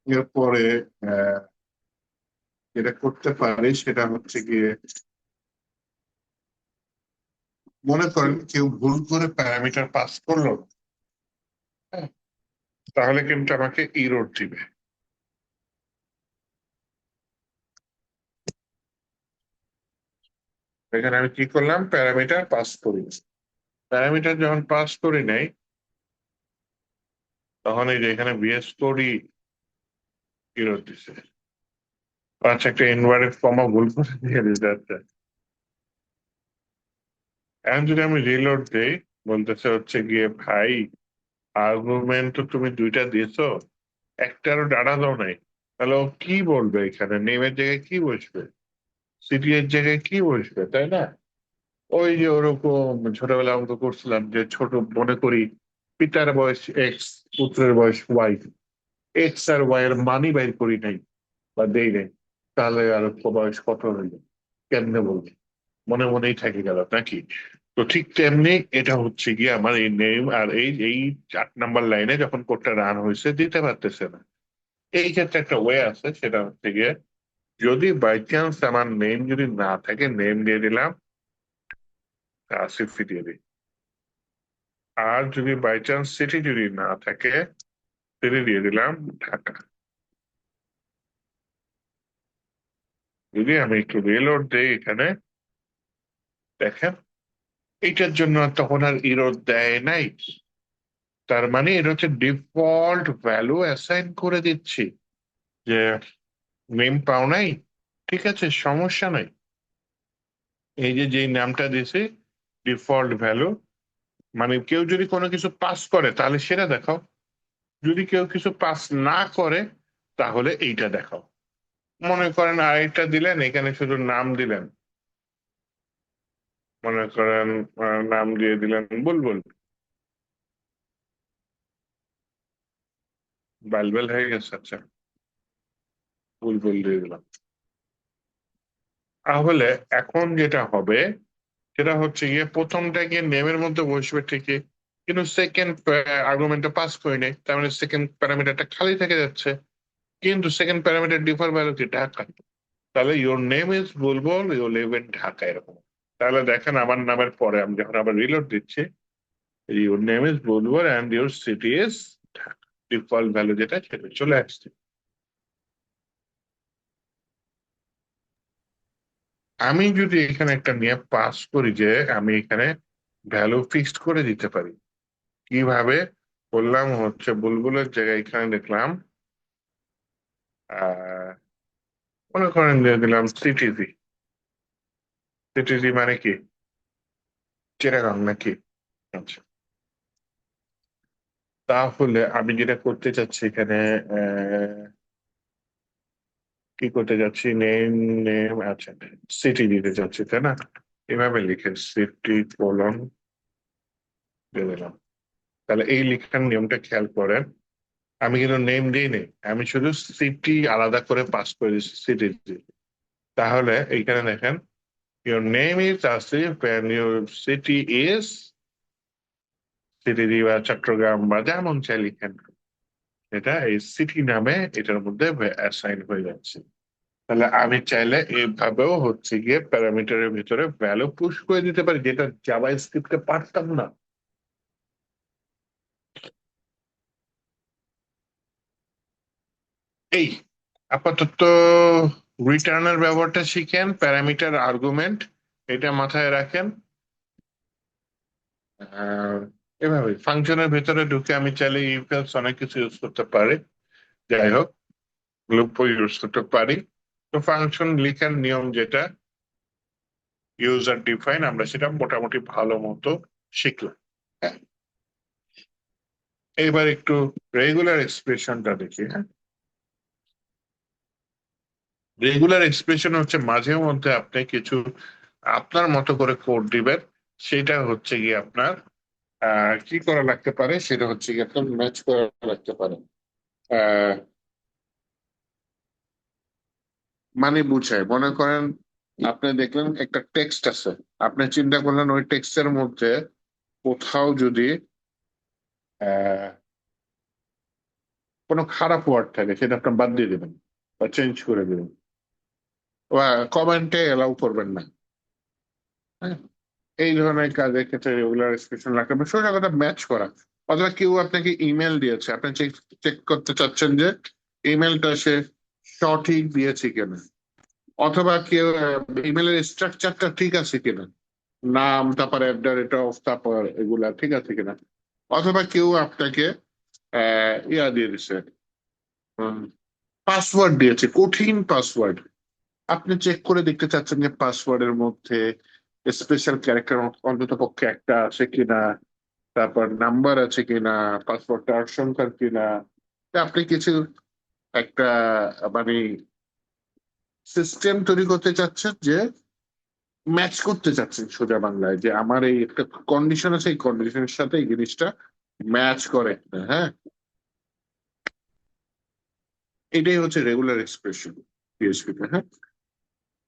এরপরে আহ যেটা করতে পারি সেটা হচ্ছে গিয়ে, মনে করেন কেউ ভুল করে প্যারামিটার পাস করলো, হ্যাঁ, তাহলে কিন্তু আমাকে ইরর দিবে। এখানে আমি কি করলাম, প্যারামিটার পাস করি। প্যারামিটার যখন পাস করি নাই, তখন এই যে এখানে বিএস কোডই ইরর দিছে। আচ্ছা, একটা ইনভার্টেড কমা ভুল করে দিয়ে দিতে যাচ্ছে। এখন যদি আমি রিলোড দেই, বলতেছে হচ্ছে গিয়ে ভাই, আর্গুমেন্ট তো তুমি দুইটা দিয়েছো, একটারও ডাটা দাও নাই। তাহলে ও কি বলবে, এখানে নেমের জায়গায় কি বসবে, সিটি এর জায়গায় কি বসবে, তাই না? ওই যে ওরকম ছোটবেলায় অঙ্ক করছিলাম, যে ছোট মনে করি পিতার বয়স এক্স, পুত্রের বয়স ওয়াই, এক্স আর ওয়াই এর মানই বাইর করি নাই বা দেই নাই, তাহলে আর বয়স কত হইল, কেমনে বলবো, মনে মনেই থেকে গেল নাকি? তো ঠিক তেমনি এটা হচ্ছে গিয়ে আমার এই নেম আর এই এই 8 নাম্বার লাইনে যখন কোডটা রান হয়েছে দিতে পারতেছে না। এই ক্ষেত্রে একটা ওয়ে আছে, সেটা হচ্ছে গিয়ে, যদি বাই চান্স আমার নেম যদি না থাকে, নেম দিয়ে দিলাম আসিফ দিয়ে দিই। আর যদি বাই চান্স সিটি যদি না থাকে, সিটি দিয়ে দিলাম ঢাকা। যদি আমি একটু রিলোড দিই এখানে, দেখেন এইটার জন্য তখন আর ইরর দেয় নাই। তার মানে এটা হচ্ছে ডিফল্ট ভ্যালু অ্যাসাইন করে দিচ্ছি, যে নেম পাও নাই, ঠিক আছে, সমস্যা নাই। এই যে যেই নামটা দিয়েছি ডিফল্ট ভ্যালু, মানে কেউ যদি কোনো কিছু পাস করে তাহলে সেটা দেখাও, যদি কেউ কিছু পাস না করে তাহলে এইটা দেখাও। মনে করেন আরেকটা দিলেন, এখানে শুধু নাম দিলেন, মনে করেন নাম দিয়ে দিলেন বুলবুল, বালবেল হয়ে গেছে, আচ্ছা বুলবুল দিয়ে দিলাম। তাহলে এখন যেটা হবে সেটা হচ্ছে গিয়ে, প্রথমটা গিয়ে নেমের মধ্যে বসবে ঠিকই, কিন্তু সেকেন্ড আর্গুমেন্টটা পাস করে নেই, তার মানে সেকেন্ড প্যারামিটারটা খালি থেকে যাচ্ছে। কিন্তু সেকেন্ড প্যারামিটার ডিফল্ট ভ্যালু কি ঢাকা, তাহলে your name is Bulbul, your live in Dhaka, এরকম। তাহলে দেখেন আমার নামের পরে আমি যখন আবার রিলোড দিচ্ছি, your name is Bulbul and your city is Dhaka, default value যেটা সেটা চলে আসছে। আমি যদি এখানে একটা নিয়ে পাস করি যে আমি এখানে ভ্যালু ফিক্সড করে দিতে পারি, কিভাবে বললাম হচ্ছে, বুলবুলের জায়গায় এখানে দেখলাম আহ মনে করেন দিয়ে দিলাম সিটিজি। সিটিজি মানে কি, চিটাগাং নাকি? আচ্ছা, তাহলে আমি যেটা করতে চাচ্ছি এখানে, কি করতে যাচ্ছি, নেম, নেম, আচ্ছা, সিটি দিতে চাচ্ছি, তাই না? এভাবে লিখে সিটি কোলন দিয়ে দিলাম। তাহলে এই লেখার নিয়মটা খেয়াল করেন, আমি কিন্তু নেম দিই নেই, আমি শুধু সিটি আলাদা করে পাস করে দিচ্ছি, সিটি। তাহলে এইখানে দেখেন, your name is Asif and your city is, city বা চট্টগ্রাম বা যেমন চাই লিখেন, এটা এই সিটি নামে এটার মধ্যে অ্যাসাইন হয়ে যাচ্ছে। তাহলে আমি চাইলে এইভাবেও হচ্ছে গিয়ে প্যারামিটারের ভিতরে ভ্যালু পুশ করে দিতে পারি, যেটা জাভা স্ক্রিপ্টে পারতাম না। এই আপাতত রিটার্নের ব্যবহারটা শিখেন, প্যারামিটার আর্গুমেন্ট এটা মাথায় রাখেন। আহ, এভাবে ফাংশনের ভেতরে ঢুকে আমি চাইলে ইফ এলস অনেক কিছু ইউজ করতে পারি, যাই হোক লুপ ইউজ করতে পারি। তো ফাংশন লেখার নিয়ম যেটা ইউজার ডিফাইন, আমরা সেটা মোটামুটি ভালো মতো শিখলাম। হ্যাঁ, এবার একটু রেগুলার এক্সপ্রেশনটা দেখি। হ্যাঁ, রেগুলার এক্সপ্রেশন হচ্ছে মাঝে মধ্যে আপনি কিছু আপনার মতো করে কোড দিবেন, সেটা হচ্ছে গিয়ে আপনার কি করা লাগতে পারে, সেটা হচ্ছে গিয়ে আপনার ম্যাচ করা লাগতে পারে। মানে বুঝায়। মনে করেন আপনি দেখলেন একটা টেক্সট আছে, আপনি চিন্তা করলেন ওই টেক্সটের মধ্যে কোথাও যদি আহ কোনো খারাপ ওয়ার্ড থাকে সেটা আপনি বাদ দিয়ে দেবেন বা চেঞ্জ করে দেবেন, বা কমেন্টে এলাও করবেন না। হ্যাঁ, এই ধরনের কাজের ক্ষেত্রে রেগুলার এক্সপ্রেশন রাখতে হবে। সোজা কথা ম্যাচ করা। অথবা কেউ আপনাকে ইমেল দিয়েছে, আপনি চেক চেক করতে চাচ্ছেন যে ইমেলটা সে সঠিক দিয়েছে কিনা, অথবা কেউ ইমেলের স্ট্রাকচারটা ঠিক আছে কিনা, নাম তারপর অ্যাট দ্য রেট অফ তারপর এগুলা ঠিক আছে কিনা। অথবা কেউ আপনাকে ইয়া দিয়ে দিছে, পাসওয়ার্ড দিয়েছে, কঠিন পাসওয়ার্ড। আপনি চেক করে দেখতে চাচ্ছেন যে পাসওয়ার্ডের মধ্যে স্পেশাল ক্যারেক্টার অন্তত পক্ষে একটা আছে কিনা, তারপর নাম্বার আছে কিনা, পাসওয়ার্ডটা 8 সংখ্যার কিনা। তা আপনি কিছু একটা মানে সিস্টেম তৈরি করতে চাচ্ছেন, যে ম্যাচ করতে চাচ্ছেন সোজা বাংলায়, যে আমার এই একটা কন্ডিশন আছে, এই কন্ডিশনের সাথে এই জিনিসটা ম্যাচ করে কিনা। হ্যাঁ, এটাই হচ্ছে রেগুলার এক্সপ্রেশন পিএইচপি তে। হ্যাঁ,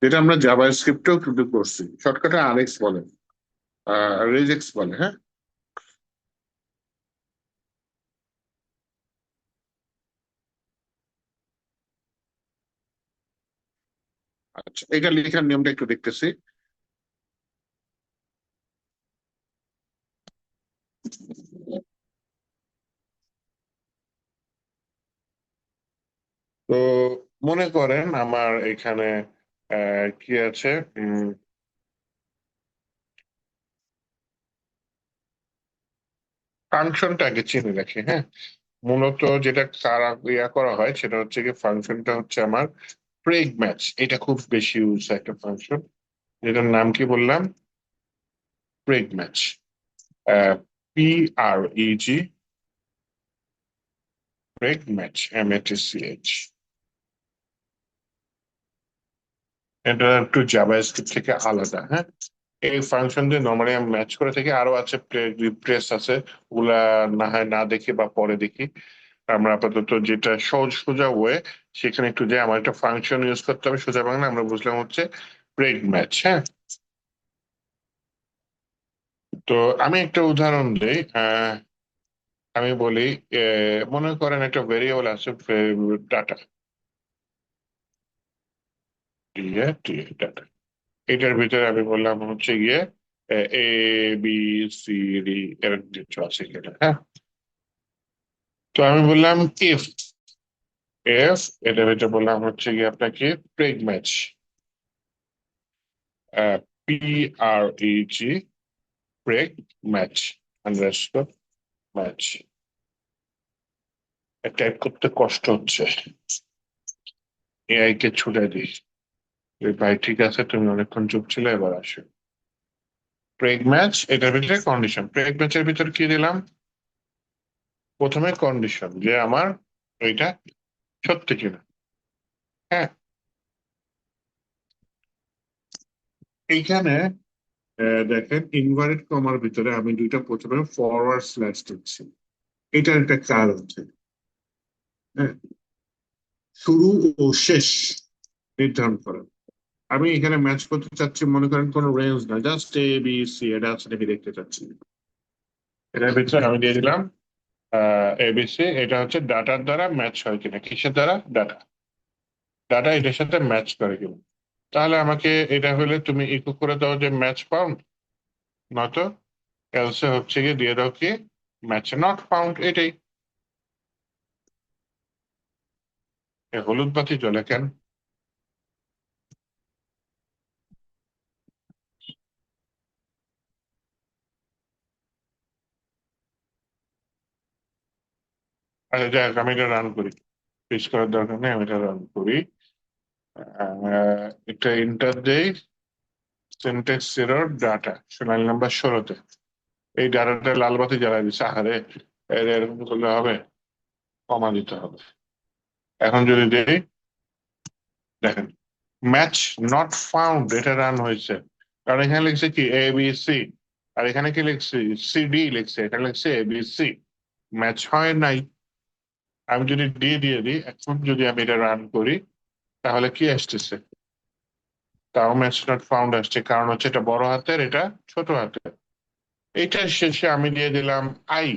যেটা আমরা জাভা স্ক্রিপ্টেও কিন্তু করছি, শর্টকাটে আরএক্স বলে, রেজেক্স বলে। হ্যাঁ, আচ্ছা, এটা লেখার নিয়মটা একটু দেখতেছি। তো মনে করেন আমার এখানে কি আছে, ফাংশনটা আগে চিনে রাখি। হ্যাঁ, মূলত যেটা কারা ইয়া করা হয় সেটা হচ্ছে কি, ফাংশনটা হচ্ছে আমার প্রেগ ম্যাচ। এটা খুব বেশি ইউজ একটা ফাংশন, যেটার নাম কি বললাম, preg match. PREG, preg match, MATCH। এটা একটু জাভাস্ক্রিপ্ট থেকে আলাদা। হ্যাঁ, এই ফাংশন দিয়ে নর্মালি আমি ম্যাচ করে থাকি। আরো আছে, রিপ্লেস আছে, ওগুলা না হয় না দেখি বা পরে দেখি। আমরা আপাতত যেটা সহজ সোজা ওয়ে, সেখানে একটু যে আমার একটা ফাংশন ইউজ করতে হবে সোজা বাংলা আমরা বুঝলাম হচ্ছে প্রেগ ম্যাচ। হ্যাঁ, তো আমি একটা উদাহরণ দিই। আমি বলি, মনে করেন একটা ভেরিয়েবল আছে, ডাটা, ডাটা। এটার ভিতরে আমি বললাম হচ্ছে গিয়ে এ বি সি ডি, এরকম কিছু আছে কিনা। হ্যাঁ, তো আমি বললাম ইফ, এটার ভিতরে বললাম হচ্ছে গিয়ে আপনাকে preg match, PREG, preg match underscore match. Type করতে কষ্ট হচ্ছে, এআই কে ছুটে দিই। ভাই ঠিক আছে, তুমি অনেকক্ষণ চুপ ছিলে, এবার আসো। প্রেগ ম্যাচ, এটার ভিতরে কন্ডিশন। প্রেগ ম্যাচের ভিতরে কি দিলাম, প্রথমে কন্ডিশন যে আমার এটা সত্যি কিনা। হ্যাঁ, এইখানে দেখেন ইনভার্টেড কমার ভিতরে আমি দুইটা প্রথমে ফরওয়ার্ড স্ল্যাশ দিচ্ছি। এটার একটা কাজ আছে। হ্যাঁ, শুরু ও শেষ নির্ধারণ করা। আমি এখানে ম্যাচ করতে চাচ্ছি, মনে করেন কোনো রেঞ্জ না, জাস্ট ABC, এটা আছে নাকি দেখতে চাচ্ছি। এটার ভিতরে আমি দিয়ে দিলাম ABC। এটা হচ্ছে ডাটার দ্বারা ম্যাচ হয় কিনা, কিসের দ্বারা, ডাটা। ডাটা এটার সাথে ম্যাচ করে কিনা। তাহলে আমাকে এটা হলে তুমি ইকো করে দাও যে ম্যাচ ফাউন্ড, নয়তো এলসে হচ্ছে গিয়ে দিয়ে দাও কি, ম্যাচ নট ফাউন্ড। এটাই। এ হলুদ বাতি জ্বলে কেন? আচ্ছা যাই হোক, আমি এটা রান করি, পিস করার দরকার নেই, আমি এটা রান করি। একটা ইন্টার দেই, syntax error data, line number 16-তে। এই ডাটাটা লাল বাতি জ্বালাই দিচ্ছে, আহারে, এরকম করলে হবে, কমা দিতে হবে। এখন যদি দেই, দেখেন ম্যাচ নট ফাউন্ড, এটা রান হয়েছে। কারণ এখানে লিখছে কি ABC, আর এখানে কি লিখছে CD লিখছে, এখানে লিখছে ABC। ম্যাচ হয় নাই। আমি যদি ডি দিয়ে দিই, এখন যদি আমি এটা রান করি, তাহলে কি আসতেছে? তাও ম্যাচ নট ফাউন্ড আসছে, কারণ হচ্ছে এটা বড় হাতের, এটা ছোট হাতের। এইটার শেষে আমি দিয়ে দিলাম আই।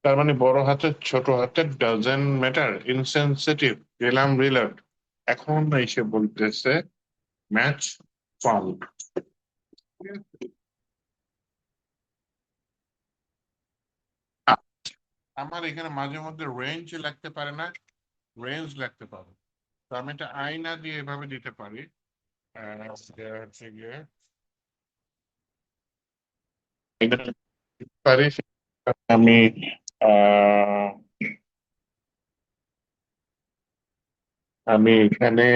তার মানে বড় হাতের ছোট হাতের ডাজেন্ট ম্যাটার, ইনসেনসিটিভ, দিলাম রিলার্ট। এখন এসে বলতেছে ম্যাচ ফাউন্ড। আমার এখানে মাঝে মধ্যে রেঞ্জ লাগতে পারে না, রেঞ্জ লাগতে পারে। তো আমি এটা আই না দিয়ে এভাবে দিতে পারি। যে হচ্ছে গিয়ে এটা দিতে পারি। আমি আহ আমি এখানে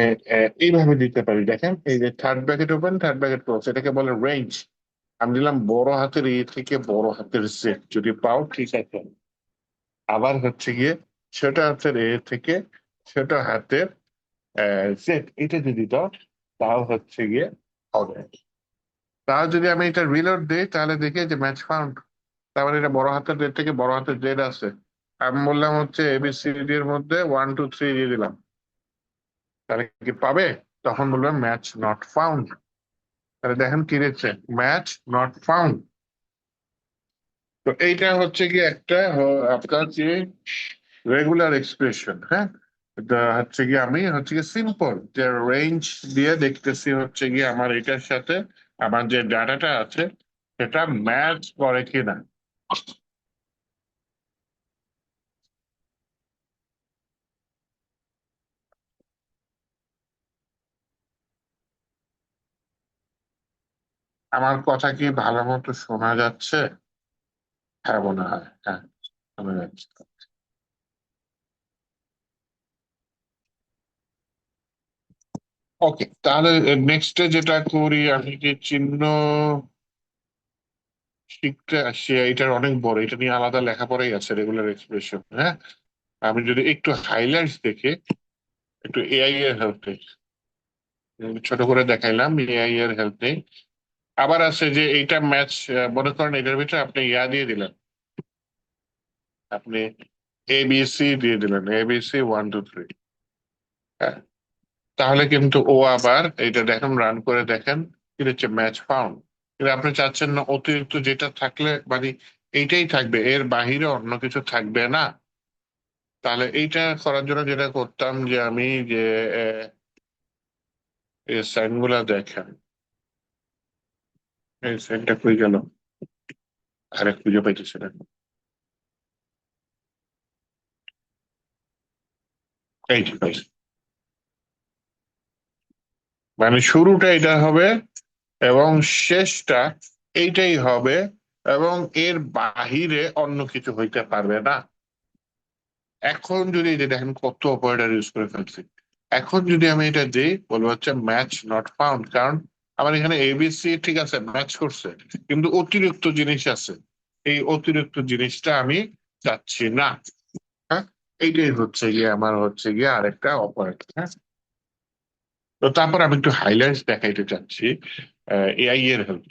এইভাবে দিতে পারি। দেখেন, এই যে third bracket open, third bracket close, এটাকে বলে রেঞ্জ। আমি দিলাম বড় হাতের এ থেকে বড় হাতের জেড, যদি পাও ঠিক আছে। আবার হচ্ছে গিয়ে ছোট হাতের এ থেকে ছোট হাতের জেড, এটা যদি দাও তাও হচ্ছে গিয়ে হবে। তাও যদি আমি এটা রিলোড দিই তাহলে দেখি যে ম্যাচ ফাউন্ড। তারপরে এটা বড় হাতের জেড থেকে বড় হাতের জেড আছে। আমি বললাম হচ্ছে এবিসিডি এর মধ্যে 1 2 3 দিয়ে দিলাম, তাহলে কি পাবে? তখন বলবেন ম্যাচ নট ফাউন্ড। তাহলে দেখেন কি দিচ্ছে, ম্যাচ নট ফাউন্ড। তো এইটা হচ্ছে কি একটা আপনার যে রেগুলার এক্সপ্রেশন, হ্যাঁ। এটা হচ্ছে কি আমি হচ্ছে কি সিম্পল যে রেঞ্জ দিয়ে দেখতেছি হচ্ছে কি আমার এটার সাথে আমার যে ডাটাটা আছে সেটা ম্যাচ করে কিনা। আমার কথা কি ভালো মতো শোনা যাচ্ছে? হ্যাঁ মনে হয়, হ্যাঁ শোনা যাচ্ছে। ওকে, তাহলে নেক্সটে যেটা করি, আমি যে চিহ্ন শিখতে আসছি, এটার অনেক বড়, এটা নিয়ে আলাদা লেখাপড়াই আছে, রেগুলার এক্সপ্রেশন, হ্যাঁ। আমি যদি একটু হাইলাইটস দেখে, একটু এআই এর হেল্প নেই, ছোট করে দেখাইলাম, এআই এর হেল্প নেই। আবার আছে যে এইটা ম্যাচ, মনে করেন এটার ভিতরে আপনি ইয়া দিয়ে দিলেন, আপনি এবিসি দিয়ে দিলেন, এবিসি 1 2 3, হ্যাঁ। তাহলে কিন্তু ও আবার এইটা দেখেন, রান করে দেখেন কি হচ্ছে, ম্যাচ ফাউন্ড। কিন্তু আপনি চাচ্ছেন না অতিরিক্ত যেটা থাকলে মানে এইটাই থাকবে, এর বাহিরে অন্য কিছু থাকবে না। তাহলে এইটা করার জন্য যেটা করতাম যে আমি যে এই সাইন গুলা দেখেন, এই সাইনটা কই গেল, আরে খুঁজে পাইতেছি না। এই যে পাইছি। মানে শুরুটা এটা হবে এবং শেষটা এইটাই হবে, এবং এর বাহিরে অন্য কিছু হইতে পারবে না। এখন যদি এই যে দেখেন কত অপারেটর ইউজ করে ফেলছি, এখন যদি আমি এটা দিই বলবো হচ্ছে ম্যাচ নট ফাউন্ড, কারণ আমার এখানে এবিসি ঠিক আছে ম্যাচ করছে, কিন্তু অতিরিক্ত জিনিস আছে, এই অতিরিক্ত জিনিসটা আমি চাচ্ছি না, হ্যাঁ। এইটাই হচ্ছে গিয়ে আমার হচ্ছে গিয়ে আরেকটা অপারেটর, হ্যাঁ। তো তারপর আমি একটু হাইলাইটস দেখাইতে চাচ্ছি এআই এর help.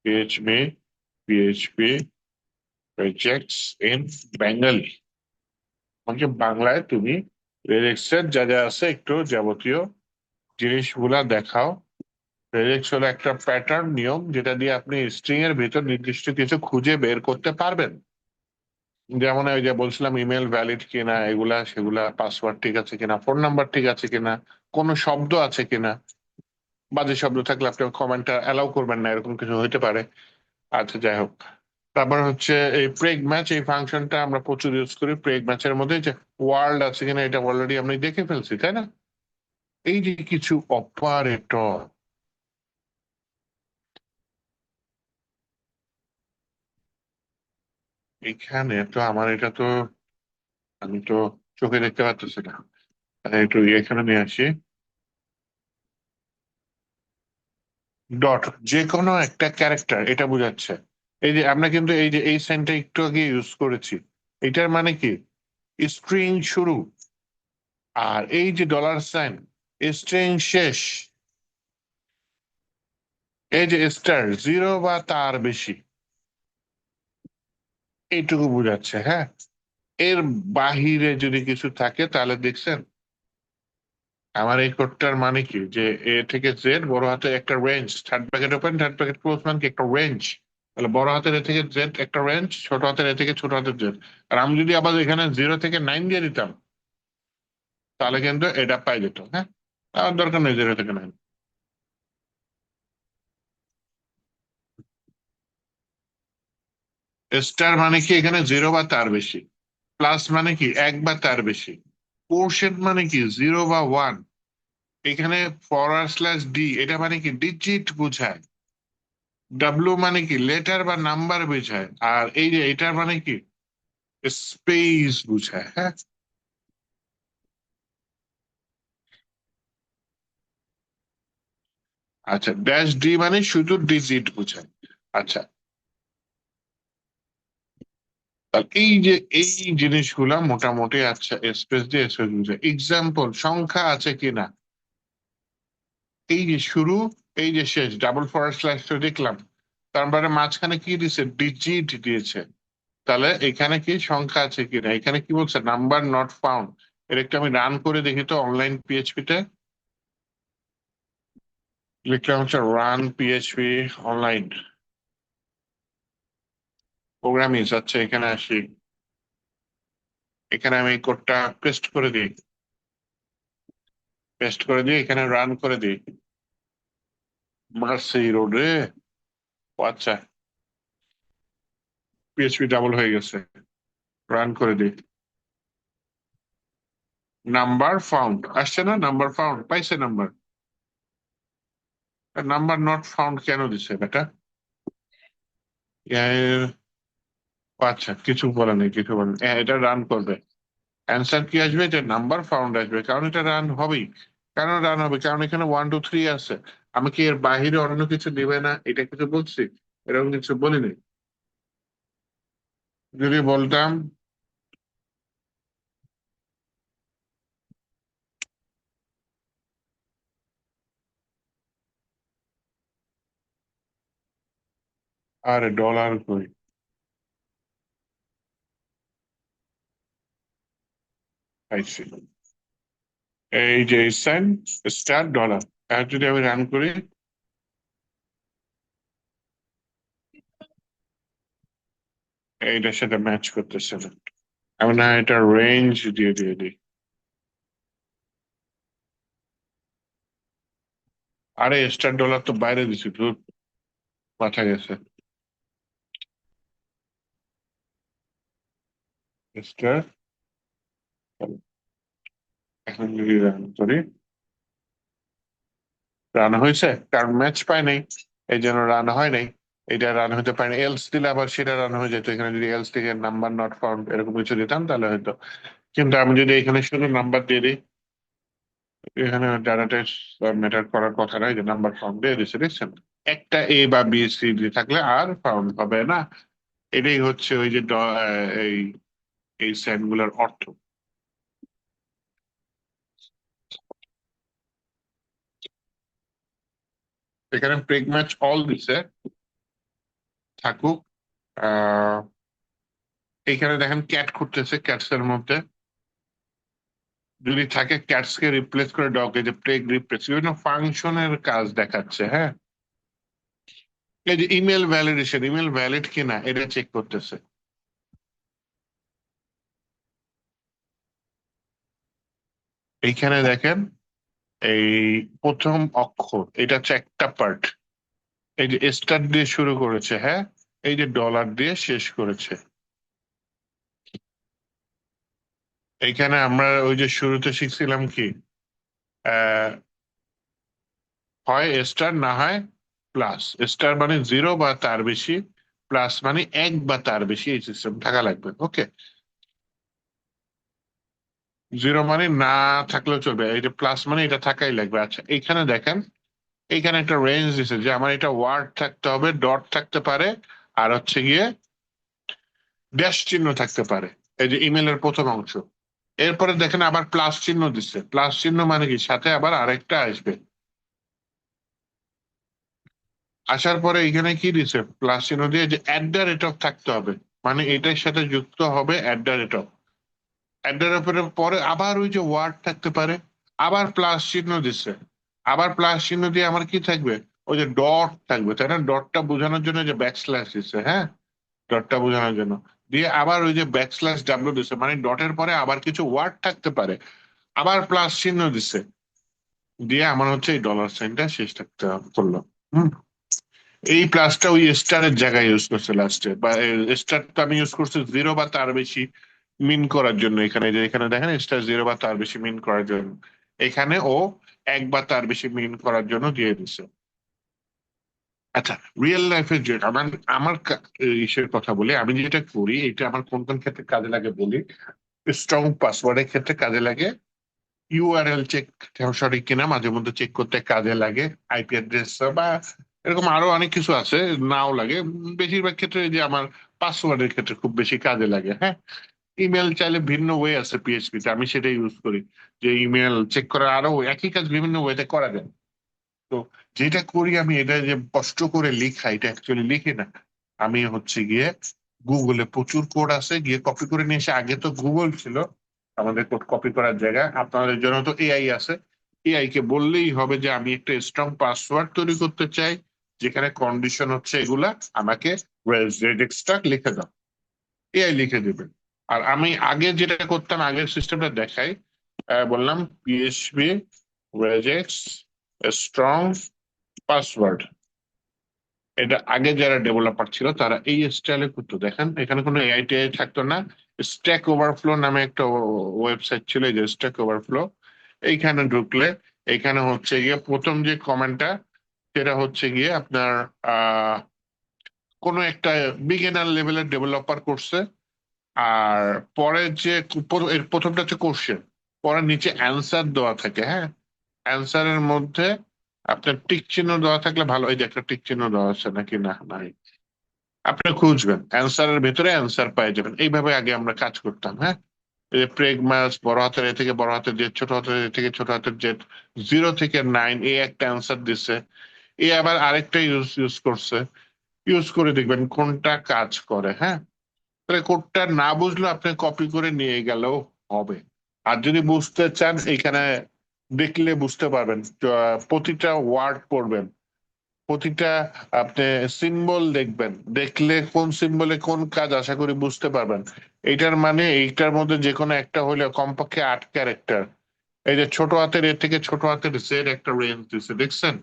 PHP, PHP rejects in Bengali, মানে বাংলায় তুমি রেজেক্টসের যা যা আছে একটু যাবতীয় জিনিসগুলা দেখাও। রেজেক্টস হলো একটা প্যাটার্ন, নিয়ম, যেটা দিয়ে আপনি স্ট্রিং এর ভিতর নির্দিষ্ট কিছু খুঁজে বের করতে পারবেন। যেমন ওই যে বলছিলাম ইমেল ভ্যালিড কিনা, এগুলা সেগুলা, পাসওয়ার্ড ঠিক আছে কিনা, ফোন নাম্বার ঠিক আছে কিনা, কোনো শব্দ আছে কিনা, বাজে শব্দ থাকলে আপনি কমেন্টটা অ্যালাউ করবেন না, এরকম কিছু হইতে পারে। আচ্ছা যাই হোক, তারপর হচ্ছে এই প্রেগ ম্যাচ, এই ফাংশনটা আমরা প্রচুর ইউজ করি। প্রেগ ম্যাচের মধ্যে যে ওয়ার্ল্ড আছে কিনা এটা অলরেডি আমি দেখে ফেলছি, তাই না? এই যে কিছু অপারেটর, এখানে তো আমার এটা তো আমি তো চোখে দেখতে পাচ্ছি না। একটু এখানে নিয়ে আসি, ডট, যে কোনো একটা ক্যারেক্টার এটা বোঝাচ্ছে। এই যে আমরা কিন্তু এই যে এই সাইনটা একটু আগে ইউজ করেছি, এটার মানে কি, স্ট্রিং শুরু, আর এই যে ডলার সাইন স্ট্রিং শেষ, এই যে স্টার জিরো বা তার বেশি, এইটুকু বোঝাচ্ছে, হ্যাঁ। এর বাহিরে যদি কিছু থাকে তাহলে দেখছেন আমার এই কোডটার মানে কি, যে এ থেকে জেড বড় হাতে একটা range, third bracket open third bracket close, মানে কি একটা রেঞ্জ। তাহলে বড় হাতের এ থেকে জেড একটা রেঞ্জ, ছোট হাতের এ থেকে ছোট হাতের জেড। আর আমি যদি আবার এখানে 0 থেকে 9 দিয়ে দিতাম, তাহলে কিন্তু এটা পাই যেত। হ্যাঁ, আমার দরকার নেই 0 থেকে 9। স্টার মানে কি এখানে 0 বা তার বেশি, প্লাস মানে কি 1 বা তার বেশি, কোশেন্ট মানে কি 0 বা 1। এখানে /ডি এটা মানে কি ডিজিট বোঝায়, ডাব্লু মানে কি লেটার বা নাম্বার বোঝায়, আর এই যে এটার মানে কি স্পেস বোঝায়। হ্যাঁ, আচ্ছা, ড্যাশ ডি মানে শুধু ডিজিট বোঝায়। আচ্ছা, আর এই জিনিসগুলা মোটামুটি, আচ্ছা স্পেস দিয়ে স্পেস বোঝায়। এক্সাম্পল সংখ্যা আছে কিনা, এই যে শুরু, এই যে শেষ, ডাবল / তো দেখলাম, তারপরে মাঝখানে কি দিয়েছে, ডিজিট দিয়েছে। তাহলে এখানে কি সংখ্যা আছে কিনা, এখানে কি বলছে, নাম্বার নট ফাউন্ড। এর একটু আমি রান করে দেখি তো অনলাইন পিএইচপি তে। লিখলাম হচ্ছে রান পিএইচপি অনলাইন প্রোগ্রামিং। আচ্ছা, এখানে আসি, এখানে আমি কোডটা পেস্ট করে দিই, এখানে রান করে দিই। মার্সি রোডে, আচ্ছা, পিএইচপি ডাবল হয়ে গেছে। রান করে দিই, নাম্বার ফাউন্ড আসছে না, নাম্বার ফাউন্ড পাইছে নাম্বার। নাম্বার নট ফাউন্ড কেন দিছে বেটা? এর, আচ্ছা, কিছু বলে নেই, কিছু বলে নেই। এটা রান করবে, অ্যান্সার কি আসবে, যে নাম্বার ফাউন্ড আসবে, কারণ এটা রান হবেই। কারণ রান হবে, কারণ এখানে 1 2 3 আছে। আমি কি এর বাহিরে অন্য কিছু দিবে না এটা কিছু বলছি? এরকম কিছু বলিনি। যদি বলতাম, আরে ডলার কই, পাইছি, এই যে সাইন স্টার ডলার। আর যদি আমি রান করি, এইটার সাথে ম্যাচ করতেছে না। আমি না এটা রেঞ্জ দিয়ে দিই। আরে স্টার ডলার তো বাইরে দিছি, ধুর, মাথা গেছে। স্টার, এখন যদি রান করি, রান হয়েছে, কারণ ম্যাচ পায় নাই, এই জন্য রান হয় নাই। এটা রান হতে পারে না, এলস দিলে আবার সেটা রান হয়ে যেত। এখানে যদি এলস থেকে নাম্বার নট ফাউন্ড এরকম কিছু দিতাম তাহলে হয়তো। কিন্তু আমি যদি এখানে শুধু নাম্বার দিয়ে দিই, এখানে ডাটাটা ম্যাটার করার কথা নয়, যে নাম্বার ফাউন্ড দিয়ে দিচ্ছে, দেখছেন? একটা A বা B C D থাকলে আর ফাউন্ড হবে না। এটাই হচ্ছে ওই যে এই এই সাইন গুলার অর্থ। এখানে প্রেগ ম্যাচ অল দিছে, থাকুক। আহ এখানে দেখেন ক্যাট খুঁজতেছে, ক্যাটস এর মধ্যে যদি থাকে ক্যাটস কে রিপ্লেস করে ডগ, এই যে প্রেগ রিপ্লেস, বিভিন্ন ফাংশনের কাজ দেখাচ্ছে। হ্যাঁ, এই যে ইমেল ভ্যালিডেশন, ইমেল ভ্যালিড কিনা এটা চেক করতেছে। এইখানে দেখেন, এই প্রথম অক্ষর এটা হচ্ছে একটা পার্ট, এই যে স্টার দিয়ে শুরু করেছে, হ্যাঁ, এই যে ডলার দিয়ে শেষ করেছে। এইখানে আমরা ওই যে শুরুতে শিখছিলাম কি, আহ হয় স্টার না হয় প্লাস। স্টার মানে 0 বা তার বেশি, প্লাস মানে 1 বা তার বেশি, এই সিস্টেম থাকা লাগবে। ওকে, 0 মানে না থাকলেও চলবে, এই যে প্লাস মানে এটা থাকাই লাগবে। আচ্ছা, এইখানে দেখেন, এইখানে একটা রেঞ্জ দিছে, যে আমার এটা ওয়ার্ড থাকতে হবে, ডট থাকতে পারে, আর হচ্ছে গিয়ে ড্যাশ চিহ্ন থাকতে পারে, এই যে ইমেলের প্রথম অংশ। এরপরে দেখেন আবার প্লাস চিহ্ন দিচ্ছে, প্লাস চিহ্ন মানে কি সাথে আবার আরেকটা আসবে। আসার পরে এখানে কি দিছে, প্লাস চিহ্ন দিয়ে যে অ্যাট দ্য রেট অফ থাকতে হবে, মানে এটার সাথে যুক্ত হবে at the rate of. At the rate পরে আবার ওই যে ওয়ার্ড থাকতে পারে, আবার প্লাস চিহ্ন দিচ্ছে, আবার প্লাস চিহ্ন দিয়ে আমার কি থাকবে, ওই যে ডট থাকবে, তাই না? ডটটা বোঝানোর জন্য যে ব্যাকস্ল্যাশ দিচ্ছে, হ্যাঁ, ডটটা বোঝানোর জন্য দিয়ে আবার ওই যে ব্যাকস্ল্যাশ ডাব্লিউ দিচ্ছে, মানে ডটের পরে আবার কিছু ওয়ার্ড থাকতে পারে, আবার প্লাস চিহ্ন দিচ্ছে, দিয়ে আমার হচ্ছে এই ডলার সাইনটা শেষ থাকতে করলো। হুম। এই প্লাসটা ওই স্টারের জায়গায় ইউজ করছে লাস্টে, বা স্টারটা আমি ইউজ করছি জিরো বা তার বেশি মিন করার জন্য। এখানে যে এখানে দেখেন স্টার জিরো বা তার বেশি মিন করার জন্য, এখানে ও এক বা তার বেশি মিন করার জন্য দিয়ে দিছে। আচ্ছা, রিয়েল লাইফে যে আমার আমার ইসের কথা বলি, আমি যেটা করি এটা আমার কোন কোন ক্ষেত্রে কাজে লাগে বলি। স্ট্রং পাসওয়ার্ডের ক্ষেত্রে কাজে লাগে, ইউআরএল চেক সঠিক কিনা মাঝে মধ্যে চেক করতে কাজে লাগে, আইপি অ্যাড্রেস বা এরকম আরো অনেক কিছু আছে, নাও লাগে। বেশিরভাগ ক্ষেত্রে এই যে আমার পাসওয়ার্ডের ক্ষেত্রে খুব বেশি কাজে লাগে। হ্যাঁ, ইমেল চাইলে ভিন্ন ওয়ে আছে পিএইচপি তে, আমি সেটা ইউজ করি, যে ইমেল চেক করার আরো একই কাজ বিভিন্ন ওয়েতে করা যায়। তো যেটা করি আমি, এটা যে কষ্ট করে লিখা, এটা অ্যাকচুয়ালি লিখি না। আমি হচ্ছে গিয়ে গুগলে প্রচুর কোড আছে, গিয়ে কপি করে নিয়ে এসে, আগে তো গুগল ছিল আমাদের কোড কপি করার জায়গা, আপনাদের জন্য তো এআই আছে। এআই কে বললেই হবে যে আমি একটা স্ট্রং পাসওয়ার্ড তৈরি করতে চাই, যেখানে কন্ডিশন হচ্ছে এগুলা, আমাকে রেজিস্টার লিখে দাও, এআই লিখে দিবে। আর আমি আগে যেটা করতাম, আগের সিস্টেমটা দেখাই, বললাম পিএইচপি রেজেক্স স্ট্রং পাসওয়ার্ড। এটা আগে যারা ডেভেলপার ছিল তারা এই স্টাইলে করতো, দেখেন এখানে কোনো এআই টিআই থাকতো না। স্ট্যাক ওভারফ্লো নামে একটা ওয়েবসাইট ছিল, এই যে স্ট্যাক ওভারফ্লো। এইখানে ঢুকলে এখানে হচ্ছে গিয়ে প্রথম যে কমেন্টটা, সেটা হচ্ছে গিয়ে আপনার আহ কোনো একটা বিগিনার লেভেলের ডেভেলপার করছে। আর পরে যে এর প্রথমটা হচ্ছে কোশ্চেন, পরে নিচে অ্যান্সার দেওয়া থাকে। হ্যাঁ, অ্যান্সারের মধ্যে আপনার টিক চিহ্ন দেওয়া থাকলে ভালো, এই যে একটা টিক চিহ্ন দেওয়া আছে নাকি না, নাই, আপনি খুঁজবেন অ্যান্সারের ভিতরে অ্যান্সার পেয়ে যাবেন। এইভাবে আগে আমরা কাজ করতাম। হ্যাঁ, এই যে প্রেগমাস, বড় হাতের এ থেকে বড় হাতের জেড, ছোট হাতের এ থেকে ছোট হাতের জেড, 0 থেকে 9, এই একটা অ্যান্সার দিচ্ছে। এ আবার আরেকটা ইউজ ইউজ করছে, ইউজ করে দেখবেন কোনটা কাজ করে। হ্যাঁ, তাহলে কোডটা না বুঝলে আপনি কপি করে নিয়ে গেলেও হবে। আর যদি বুঝতে চান, এখানে দেখলে বুঝতে পারবেন, প্রতিটা ওয়ার্ড পড়বেন, প্রতিটা আপনি সিম্বল দেখবেন, দেখলে কোন সিম্বলে কোন কাজ আশা করি বুঝতে পারবেন। এইটার মানে এইটার মধ্যে যে কোনো একটা হলে কমপক্ষে 8 ক্যারেক্টার। এই যে ছোট হাতের এ থেকে ছোট হাতের জেড একটা রেঞ্জ দিচ্ছে, দেখছেন?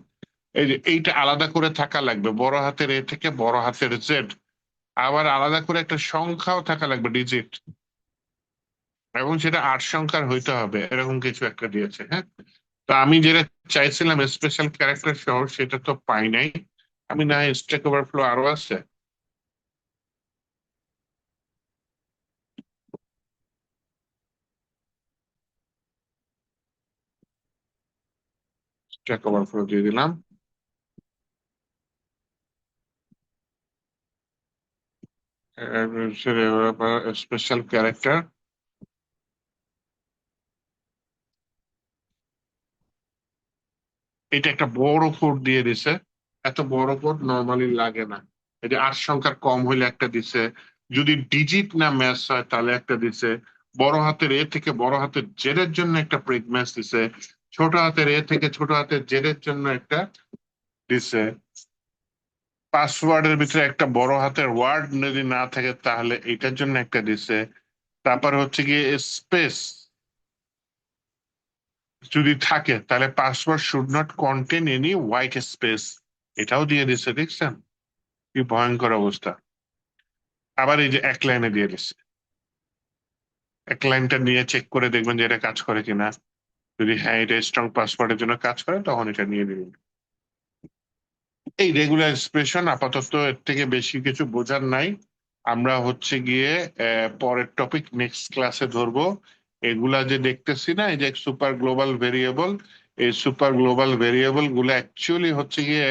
এই যে এইটা আলাদা করে থাকা লাগবে, বড় হাতের এ থেকে বড় হাতের জেড, আবার আলাদা করে একটা সংখ্যাও থাকা লাগবে, ডিজিট, এবং সেটা 8 সংখ্যার হইতে হবে, এরকম কিছু একটা দিয়েছে। হ্যাঁ, তো আমি যেটা চাইছিলাম স্পেশাল ক্যারেক্টার সহ, সেটা তো পাই নাই। আমি না হয় স্ট্যাক ওভারফ্লো আরো আছে, স্ট্যাক ওভারফ্লো দিয়ে দিলাম। স্পেশাল ক্যারেক্টার, এটা একটা বড় কোড দিয়ে দিছে। এত বড় কোড নর্মালি লাগে না। এই যে 8 সংখ্যার কম হইলে একটা দিছে, যদি ডিজিট না ম্যাচ হয় তাহলে একটা দিছে, বড় হাতের এ থেকে বড় হাতের জেড এর জন্য একটা প্রিগ ম্যাচ দিছে, ছোট হাতের এ থেকে ছোট হাতের জেড এর জন্য একটা দিছে, পাসওয়ার্ডের ভিতরে একটা বড় হাতের ওয়ার্ড যদি না থাকে তাহলে এটার জন্য একটা দিছে। তারপর হচ্ছে গিয়ে স্পেস যদি থাকে তাহলে password should not contain any white space, এটাও দিয়ে দিছে, দেখছেন কি ভয়ঙ্কর অবস্থা। আবার এই যে এক লাইনে দিয়ে দিচ্ছে, এক লাইনটা নিয়ে চেক করে দেখবেন যে এটা কাজ করে কিনা। যদি হ্যাঁ, এটা স্ট্রং পাসওয়ার্ডের জন্য কাজ করে, তখন এটা নিয়ে দিবেন। এই রেগুলার এক্সপ্রেশন আপাতত, এর থেকে বেশি কিছু বোঝার নাই। আমরা হচ্ছে গিয়ে পরের টপিক নেক্সট ক্লাসে ধরবো। এগুলা যে দেখতেছি না, এই যে সুপার গ্লোবাল ভেরিয়েবল, এই সুপার গ্লোবাল ভেরিয়েবল গুলো অ্যাকচুয়ালি হচ্ছে গিয়ে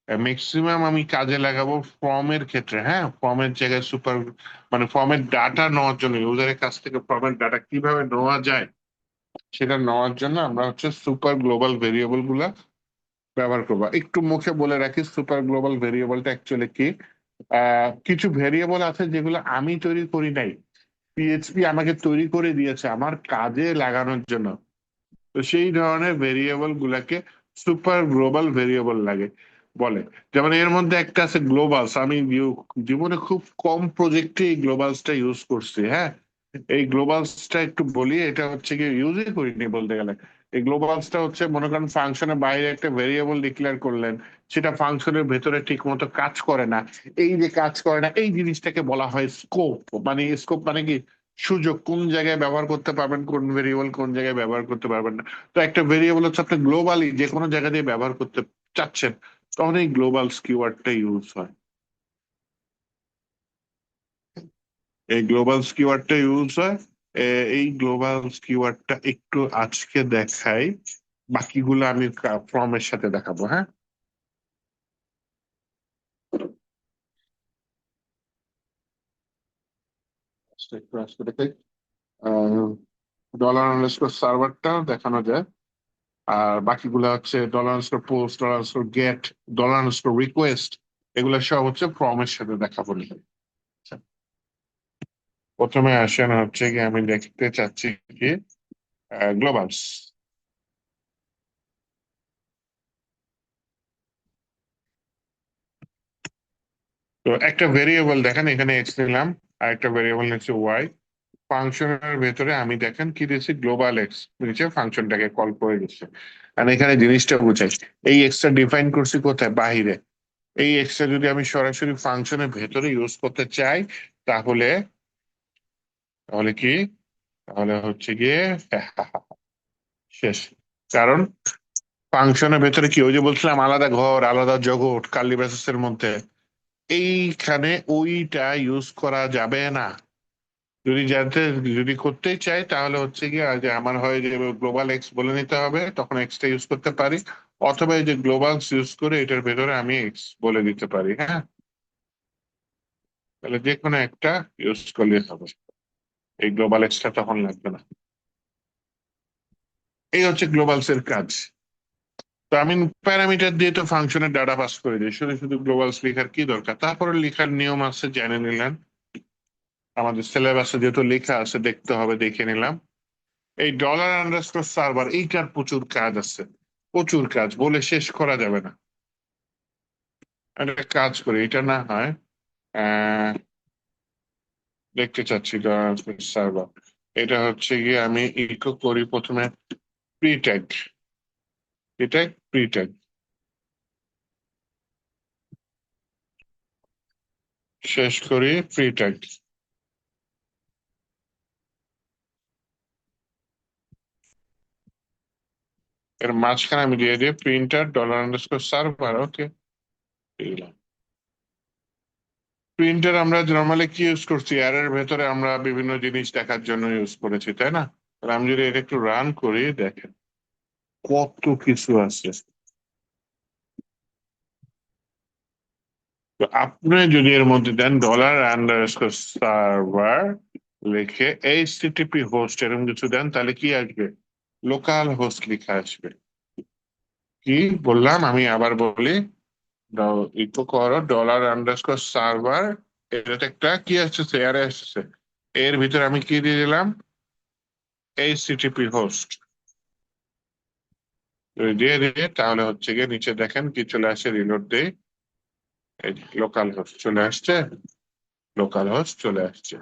ম্যাক্সিমাম আমি কাজে লাগাবো ফর্মের ক্ষেত্রে। হ্যাঁ, ফর্মের জায়গায় সুপার, মানে ফর্মের ডাটা নেওয়ার জন্য, ইউজারের কাছ থেকে ফর্মের ডাটা কিভাবে নেওয়া যায় সেটা নেওয়ার জন্য আমরা হচ্ছে সুপার গ্লোবাল ভেরিয়েবল গুলা ব্যবহার করবো। একটু মুখে বলে রাখি সুপার গ্লোবাল ভেরিয়েবলটা অ্যাকচুয়ালি কি। কিছু ভেরিয়েবল আছে যেগুলো আমি তৈরি করি নাই, পিএইচপি আমাকে তৈরি করে দিয়েছে আমার কাজে লাগানোর জন্য। তো সেই ধরনের ভেরিয়েবল গুলাকে সুপার গ্লোবাল ভেরিয়েবল লাগে বলে। যেমন এর মধ্যে একটা আছে গ্লোবালস। আমি জীবনে খুব কম প্রজেক্টে এই গ্লোবালসটা ইউজ করছি। হ্যাঁ, এই গ্লোবালসটা একটু বলি। এটা হচ্ছে কি, ইউজই করিনি বলতে গেলে। এই গ্লোবালসটা হচ্ছে, মনে করেন ফাংশনের বাইরে একটা ভেরিয়েবল ডিক্লেয়ার করলেন, সেটা ফাংশনের ভেতরে ঠিক মতো কাজ করে না। এই যে কাজ করে না, এই জিনিসটাকে বলা হয় স্কোপ। মানে স্কোপ মানে কি, সুযোগ। কোন জায়গায় ব্যবহার করতে পারবেন কোন ভেরিয়েবল, কোন জায়গায় ব্যবহার করতে পারবেন না। তো একটা ভেরিয়েবল হচ্ছে আপনি গ্লোবালি যে কোনো জায়গা দিয়ে ব্যবহার করতে চাচ্ছেন, তখন এই গ্লোবাল কিওয়ার্ডটা ইউজ হয়। এই গ্লোবাল কিওয়ার্ডটা ইউজ হয়। এই গ্লোবাল কিওয়ার্ডটা একটু আজকে দেখাই, বাকিগুলো আমি ফর্মের সাথে দেখাবো। হ্যাঁ, একটু আজকে দেখাই। ডলার আন্ডারস্কোর সার্ভারটা দেখানো যায়, আর বাকিগুলো হচ্ছে dollar underscore post, dollar underscore get, dollar underscore request. এগুলো সব হচ্ছে ফর্মের সাথে দেখাবো নি। আচ্ছা, প্রথমে আসেন হচ্ছে কি, আমি দেখতে চাচ্ছি কি গ্লোবালস। তো একটা ভেরিয়েবল দেখেন, এখানে এক্স নিলাম, আর একটা ভেরিয়েবল নিচ্ছে ওয়াই। ফাংশনের ভেতরে আমি দেখেন কি দিয়েছি, গ্লোবাল এক্স নিচে ফাংশনটাকে কল করে দিচ্ছে। আর এখানে জিনিসটা বুঝাই, এই এক্সটা ডিফাইন করছি কোথায়, বাহিরে। এই এক্সটা যদি আমি সরাসরি ফাংশনের ভেতরে ইউজ করতে চাই, তাহলে তাহলে কি, তাহলে হচ্ছে গিয়ে শেষ। কারণ ফাংশনের ভেতরে কি, ওই যে বলছিলাম আলাদা ঘর আলাদা জগৎ কার্লি ব্রেসেসের মধ্যে, এইখানে ওইটা ইউজ করা যাবে না। যদি জানতে, যদি করতেই চাই, তাহলে হচ্ছে কি, যে আমার হয় যে গ্লোবাল এক্স বলে নিতে হবে, তখন এক্সটা ইউজ করতে পারি। অথবা এই যে গ্লোবাল ইউজ করে এটার ভেতরে আমি এক্স বলে দিতে পারি। হ্যাঁ, তাহলে যে কোনো একটা ইউজ করলে হবে, এই গ্লোবাল এক্সটা তখন লাগবে না। এই হচ্ছে গ্লোবালস এর কাজ। তো আমি প্যারামিটার দিয়ে তো ফাংশনের ডাটা পাস করে দিই, শুধু শুধু গ্লোবালস লেখার কি দরকার। তারপরে লেখার নিয়ম আছে, জেনে নিলেন। আমাদের সিলেবাসে যেহেতু লেখা আছে, দেখতে হবে, দেখে নিলাম। এই ডলার আন্ডারস্কোর সার্ভার, এইটার প্রচুর কাজ আছে, প্রচুর কাজ, বলে শেষ করা যাবে না। একটা কাজ করি, এটা না হয় আহ দেখতে চাচ্ছি ডলার আন্ডারস্কোর সার্ভার। এটা হচ্ছে গিয়ে আমি ইকো করি প্রথমে প্রি ট্যাগ, প্রি ট্যাগ শেষ করি প্রি ট্যাগ। এর মাঝখানে আমি দিয়ে দিই প্রিন্টার ডলার আন্ডারস্কোর সার্ভার। ওকে, প্রিন্টার আমরা নর্মালি কি ইউজ করছি, এর ভেতরে আমরা বিভিন্ন জিনিস দেখার জন্য ইউজ করেছি, তাই না? তাহলে আমি যদি এটা একটু রান করি, দেখেন কত কিছু আছে। তো আপনি যদি এর মধ্যে দেন ডলার আন্ডারস্কোর সার্ভার লিখে এইচটিটিপি হোস্ট এরকম কিছু দেন, তাহলে কি আসবে, লোকাল হোস্ট লেখা আসবে। কি বললাম, আমি আবার বলি, ইকো করো ডলার আন্ডারস্কোর সার্ভার, এটাতে একটা কি আসছে, এয়ারে আসছে। এর ভিতরে আমি কি দিয়ে দিলাম, এইচটিটিপি হোস্ট দিয়ে দিয়ে, তাহলে হচ্ছে গিয়ে নিচে দেখেন কি চলে আসে, রিলোড দেই, এই লোকাল হোস্ট চলে আসছে, লোকাল হোস্ট চলে আসছে।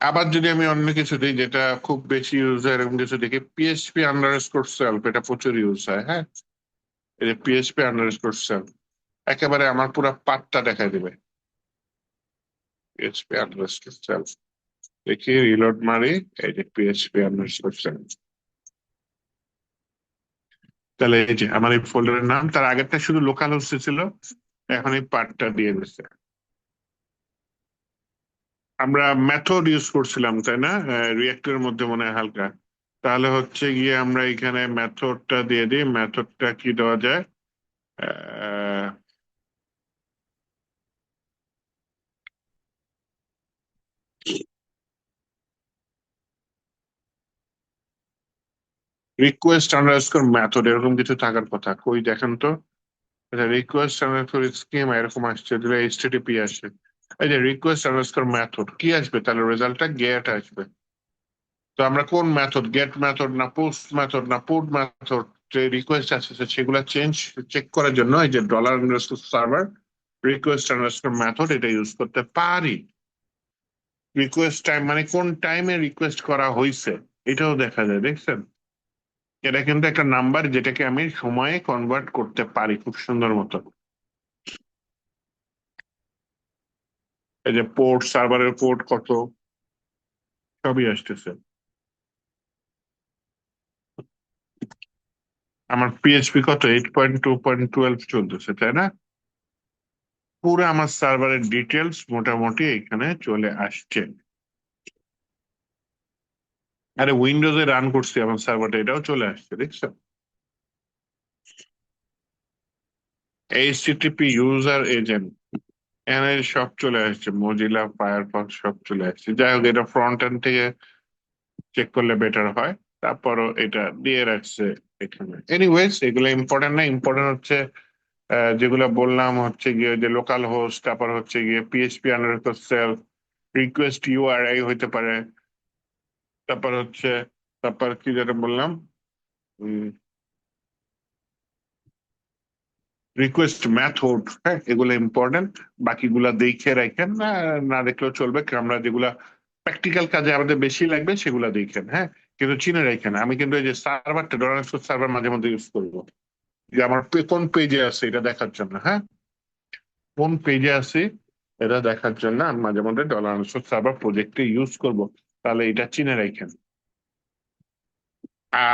আবার যদি আমি অন্য কিছু দিই, যেটা খুব বেশি ইউজ হয় এরকম কিছু দেখি, পিএইচপি আন্ডারস্কোর সেলফ, এটা প্রচুর ইউজ হয়। হ্যাঁ, এই যে পিএইচপি আন্ডারস্কোর সেলফ, একেবারে আমার পুরো পাঠটা দেখাই দিবে, পিএইচপি আন্ডারস্কোর সেলফ। দেখি রিলোড মারি, এই যে পিএইচপি আন্ডারস্কোর সেলফ। তাহলে এই যে আমার এই ফোল্ডারের নাম, তার আগেরটা শুধু লোকাল হোস্ট ছিল, এখন এই পার্টটা দিয়ে দিচ্ছে। আমরা মেথড ইউজ করছিলাম, তাই না? রিয়েক্টরের মধ্যে মনে হয় হালকা। তাহলে হচ্ছে গিয়ে আমরা এখানে মেথডটা দিয়ে দিই। মেথডটা কি দেওয়া যায়, রিকোয়েস্ট আন্ডারস্কোর মেথড এরকম কিছু থাকার কথা, কই দেখেন তো। আচ্ছা, রিকোয়েস্ট আন্ডারস্কোর স্কিম এরকম আসছে, দিলে এইচটিটিপি আসে। এই যে রিকোয়েস্ট আন্ডারস্কোর মেথড কি আসবে, তাহলে রেজাল্টটা গেট আসবে। তো আমরা কোন মেথড, গেট মেথড না পোস্ট মেথড না পুট মেথড, যে রিকোয়েস্ট আছে সেগুলা চেক করার জন্য এই যে dollar underscore server request underscore method এটা ইউজ করতে পারি। রিকোয়েস্ট টাইম মানে কোন টাইমে রিকোয়েস্ট করা হয়েছে এটাও দেখা যায়, দেখছেন? এটা কিন্তু একটা নাম্বার যেটাকে আমি সময়ে কনভার্ট করতে পারি খুব সুন্দর মতো। এই যে পোর্ট, সার্ভারের পোর্ট কত, সবই আসতেছে। আমার পিএইচপি কত 8.2.12 চলতেছে, তাই না? পুরো আমার সার্ভারের ডিটেলস মোটামুটি এখানে চলে আসছে। আরে উইন্ডোজে রান করছি আমার সার্ভারটা, এটাও চলে আসছে, দেখছো? এইচটিটিপি ইউজার এজেন্ট এখানে সব চলে আসছে, মজিলা ফায়ারফক্স সব চলে আসছে। যাই হোক, এটা ফ্রন্ট এন্ড থেকে চেক করলে বেটার হয়। তারপরও এটা দিয়ে রাখছে এখানে। এনিওয়েজ এগুলো ইম্পর্টেন্ট না, ইম্পর্টেন্ট হচ্ছে যেগুলো বললাম হচ্ছে গিয়ে যে লোকাল হোস্ট, তারপর হচ্ছে গিয়ে PHP underscore self, request URI হইতে পারে, তারপর হচ্ছে, তারপর কি যেটা বললাম, রিকোয়েস্ট মেথড, হ্যাঁ এগুলো ইম্পর্টেন্ট। বাকিগুলা দেখে রাখেন, না না দেখলেও চলবে, কারণ আমরা যেগুলা প্র্যাকটিক্যাল কাজে আমাদের বেশি লাগবে সেগুলা দেখেন, হ্যাঁ। কিন্তু চিনে রাখেন, আমি কিন্তু এই যে সার্ভারটা ডলার সার্ভার মাঝে মধ্যে ইউজ করবো, যে আমার কোন পেজে আছে এটা দেখার জন্য, হ্যাঁ কোন পেজে আছে এটা দেখার জন্য আমি মাঝে মধ্যে ডলার সার্ভার প্রজেক্টে ইউজ করব। তাহলে এটা চিনে রাখেন।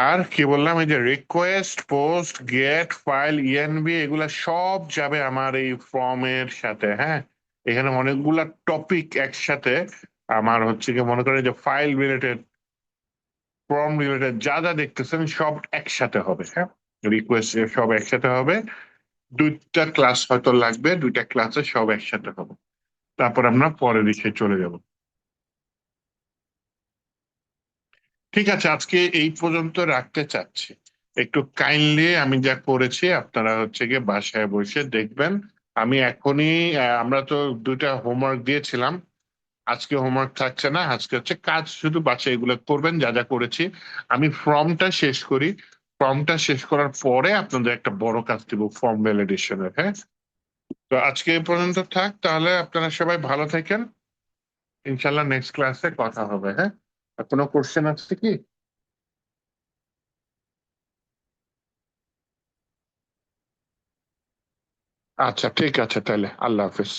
আর কি বললাম, এই যে রিকোয়েস্ট, পোস্ট, গেট, ফাইল, ইএনবি এগুলা সব যাবে আমার এই ফর্মের সাথে, হ্যাঁ। এখানে অনেকগুলা টপিক একসাথে আমার হচ্ছে কি, মনে করেন যে ফাইল রিলেটেড, ফর্ম রিলেটেড যা যা দেখতেছেন সব একসাথে হবে, হ্যাঁ। রিকোয়েস্ট সব একসাথে হবে। দুইটা ক্লাস হয়তো লাগবে, দুইটা ক্লাসে সব একসাথে হবে। তারপর আমরা পরের বিষয়ে চলে যাব। ঠিক আছে, আজকে এই পর্যন্ত রাখতে চাচ্ছি। একটু কাইন্ডলি আমি যা করেছি আপনারা হচ্ছে গিয়ে বাসায় বসে দেখবেন। আমি এখনই আমরা তো দুইটা হোমওয়ার্ক দিয়েছিলাম, আজকে হোমওয়ার্ক থাকছে না, আজকে হচ্ছে কাজ, শুধু বাসায় এগুলো করবেন যা যা করেছি। আমি ফর্মটা শেষ করি, ফর্মটা শেষ করার পরে আপনাদের একটা বড় কাজ দিব ফর্ম ভ্যালিডেশনের, হ্যাঁ। তো আজকে এই পর্যন্ত থাক, তাহলে আপনারা সবাই ভালো থাকেন। ইনশাল্লাহ নেক্সট ক্লাসে কথা হবে, হ্যাঁ। আর কোনো কোশ্চেন আছে কি? আচ্ছা ঠিক আছে, তাহলে আল্লাহ হাফিজ।